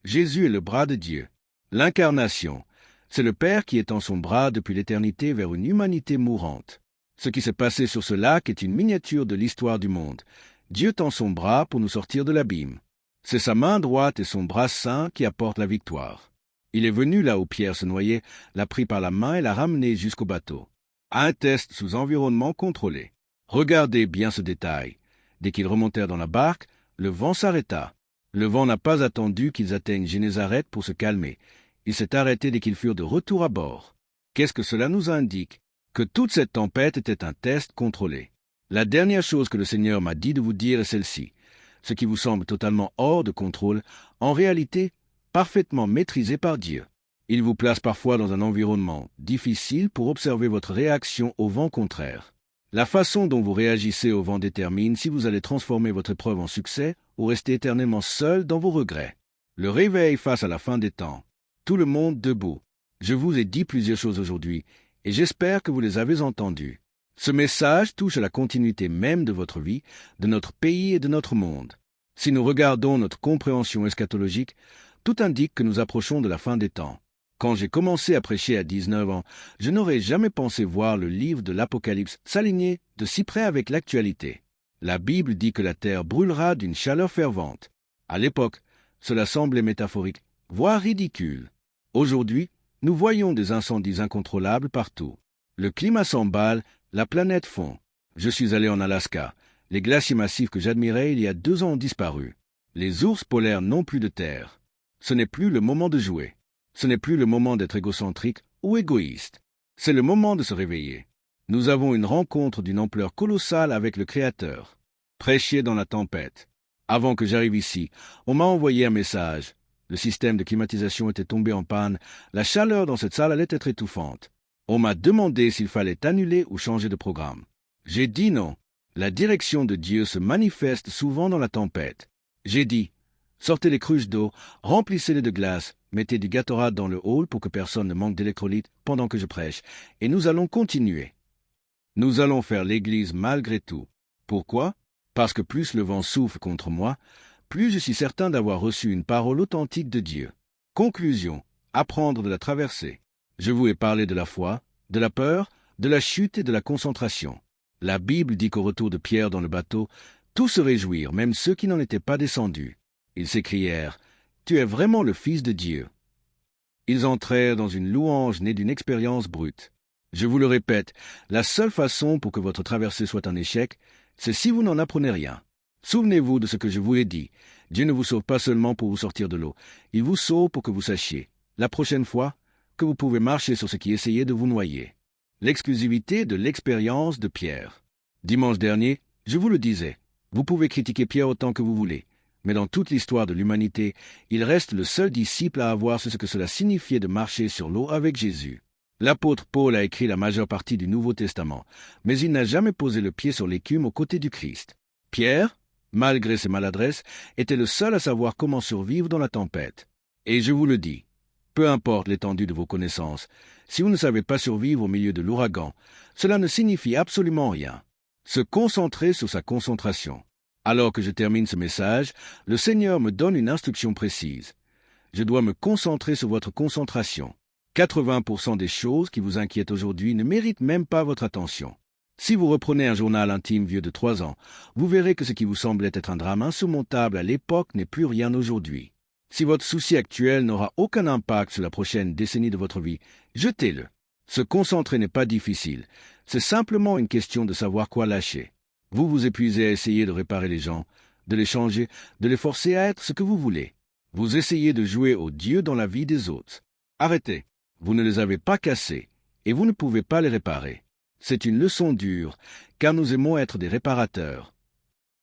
Jésus est le bras de Dieu. L'incarnation, c'est le Père qui étend son bras depuis l'éternité vers une humanité mourante. Ce qui s'est passé sur ce lac est une miniature de l'histoire du monde. Dieu tend son bras pour nous sortir de l'abîme. C'est sa main droite et son bras saint qui apportent la victoire. Il est venu là où Pierre se noyait, l'a pris par la main et l'a ramené jusqu'au bateau. À un test sous environnement contrôlé. Regardez bien ce détail. Dès qu'ils remontèrent dans la barque, le vent s'arrêta. Le vent n'a pas attendu qu'ils atteignent Génézareth pour se calmer. Il s'est arrêté dès qu'ils furent de retour à bord. Qu'est-ce que cela nous indique? Que toute cette tempête était un test contrôlé. La dernière chose que le Seigneur m'a dit de vous dire est celle-ci. Ce qui vous semble totalement hors de contrôle, en réalité, parfaitement maîtrisé par Dieu. Il vous place parfois dans un environnement difficile pour observer votre réaction au vent contraire. La façon dont vous réagissez au vent détermine si vous allez transformer votre épreuve en succès ou rester éternellement seul dans vos regrets. Le réveil face à la fin des temps. Tout le monde debout. Je vous ai dit plusieurs choses aujourd'hui, et j'espère que vous les avez entendues. Ce message touche à la continuité même de votre vie, de notre pays et de notre monde. Si nous regardons notre compréhension eschatologique, tout indique que nous approchons de la fin des temps. Quand j'ai commencé à prêcher à 19 ans, je n'aurais jamais pensé voir le livre de l'Apocalypse s'aligner de si près avec l'actualité. La Bible dit que la terre brûlera d'une chaleur fervente. À l'époque, cela semblait métaphorique, voire ridicule. Aujourd'hui, nous voyons des incendies incontrôlables partout. Le climat s'emballe, la planète fond. Je suis allé en Alaska. Les glaciers massifs que j'admirais il y a 2 ans ont disparu. Les ours polaires n'ont plus de terre. Ce n'est plus le moment de jouer. Ce n'est plus le moment d'être égocentrique ou égoïste. C'est le moment de se réveiller. Nous avons une rencontre d'une ampleur colossale avec le Créateur. Prêcher dans la tempête. Avant que j'arrive ici, on m'a envoyé un message. Le système de climatisation était tombé en panne. La chaleur dans cette salle allait être étouffante. On m'a demandé s'il fallait annuler ou changer de programme. J'ai dit non. La direction de Dieu se manifeste souvent dans la tempête. J'ai dit, sortez les cruches d'eau, remplissez-les de glace, mettez du Gatorade dans le hall pour que personne ne manque d'électrolytes pendant que je prêche, et nous allons continuer. Nous allons faire l'Église malgré tout. Pourquoi? Parce que plus le vent souffle contre moi, plus je suis certain d'avoir reçu une parole authentique de Dieu. Conclusion, apprendre de la traversée. Je vous ai parlé de la foi, de la peur, de la chute et de la concentration. La Bible dit qu'au retour de Pierre dans le bateau, tous se réjouirent, même ceux qui n'en étaient pas descendus. Ils s'écrièrent, « Tu es vraiment le Fils de Dieu. » Ils entrèrent dans une louange née d'une expérience brute. Je vous le répète, la seule façon pour que votre traversée soit un échec, c'est si vous n'en apprenez rien. Souvenez-vous de ce que je vous ai dit. Dieu ne vous sauve pas seulement pour vous sortir de l'eau. Il vous sauve pour que vous sachiez, la prochaine fois, que vous pouvez marcher sur ce qui essayait de vous noyer. L'exclusivité de l'expérience de Pierre. Dimanche dernier, je vous le disais, vous pouvez critiquer Pierre autant que vous voulez, mais dans toute l'histoire de l'humanité, il reste le seul disciple à avoir su ce que cela signifiait de marcher sur l'eau avec Jésus. L'apôtre Paul a écrit la majeure partie du Nouveau Testament, mais il n'a jamais posé le pied sur l'écume aux côtés du Christ. Pierre, malgré ses maladresses, était le seul à savoir comment survivre dans la tempête. Et je vous le dis, peu importe l'étendue de vos connaissances, si vous ne savez pas survivre au milieu de l'ouragan, cela ne signifie absolument rien. Se concentrer sur sa concentration. Alors que je termine ce message, le Seigneur me donne une instruction précise. Je dois me concentrer sur votre concentration. 80% des choses qui vous inquiètent aujourd'hui ne méritent même pas votre attention. Si vous reprenez un journal intime vieux de 3 ans, vous verrez que ce qui vous semblait être un drame insurmontable à l'époque n'est plus rien aujourd'hui. Si votre souci actuel n'aura aucun impact sur la prochaine décennie de votre vie, jetez-le. Se concentrer n'est pas difficile. C'est simplement une question de savoir quoi lâcher. Vous vous épuisez à essayer de réparer les gens, de les changer, de les forcer à être ce que vous voulez. Vous essayez de jouer au Dieu dans la vie des autres. Arrêtez. Vous ne les avez pas cassés, et vous ne pouvez pas les réparer. C'est une leçon dure, car nous aimons être des réparateurs.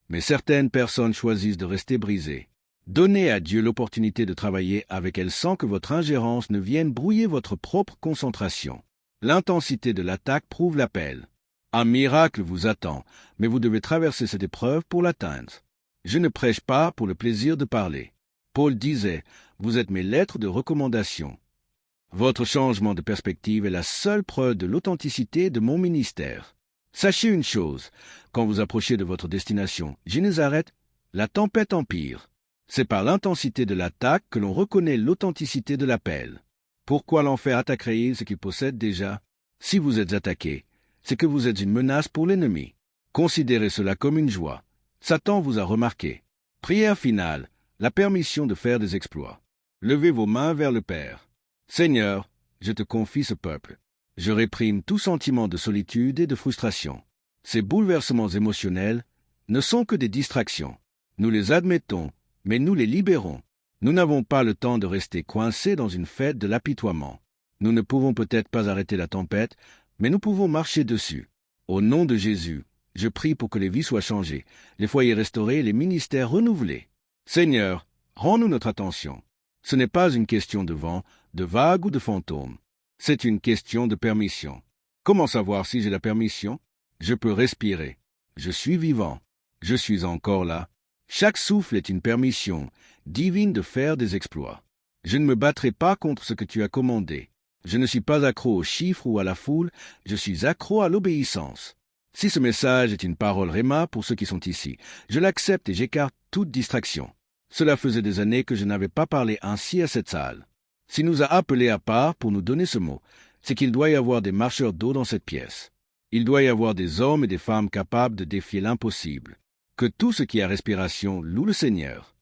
Mais certaines personnes choisissent de rester brisées. Donnez à Dieu l'opportunité de travailler avec elle sans que votre ingérence ne vienne brouiller votre propre concentration. L'intensité de l'attaque prouve l'appel. Un miracle vous attend, mais vous devez traverser cette épreuve pour l'atteindre. Je ne prêche pas pour le plaisir de parler. Paul disait, « Vous êtes mes lettres de recommandation. » Votre changement de perspective est la seule preuve de l'authenticité de mon ministère. Sachez une chose, quand vous approchez de votre destination, Génézareth, la tempête empire. C'est par l'intensité de l'attaque que l'on reconnaît l'authenticité de l'appel. Pourquoi l'enfer attaquerait-il ce qu'il possède déjà? Si vous êtes attaqué, c'est que vous êtes une menace pour l'ennemi. Considérez cela comme une joie. Satan vous a remarqué. Prière finale, la permission de faire des exploits. Levez vos mains vers le Père. Seigneur, je te confie ce peuple. Je réprime tout sentiment de solitude et de frustration. Ces bouleversements émotionnels ne sont que des distractions. Nous les admettons, mais nous les libérons. Nous n'avons pas le temps de rester coincés dans une fête de l'apitoiement. Nous ne pouvons peut-être pas arrêter la tempête, mais nous pouvons marcher dessus. Au nom de Jésus, je prie pour que les vies soient changées, les foyers restaurés, les ministères renouvelés. Seigneur, rends-nous notre attention. Ce n'est pas une question de vent, de vagues ou de fantômes. C'est une question de permission. Comment savoir si j'ai la permission? Je peux respirer. Je suis vivant. Je suis encore là. Chaque souffle est une permission divine de faire des exploits. Je ne me battrai pas contre ce que tu as commandé. Je ne suis pas accro aux chiffres ou à la foule, je suis accro à l'obéissance. Si ce message est une parole réma pour ceux qui sont ici, je l'accepte et j'écarte toute distraction. Cela faisait des années que je n'avais pas parlé ainsi à cette salle. S'il nous a appelés à part pour nous donner ce mot, c'est qu'il doit y avoir des marcheurs d'eau dans cette pièce. Il doit y avoir des hommes et des femmes capables de défier l'impossible. Que tout ce qui a respiration loue le Seigneur.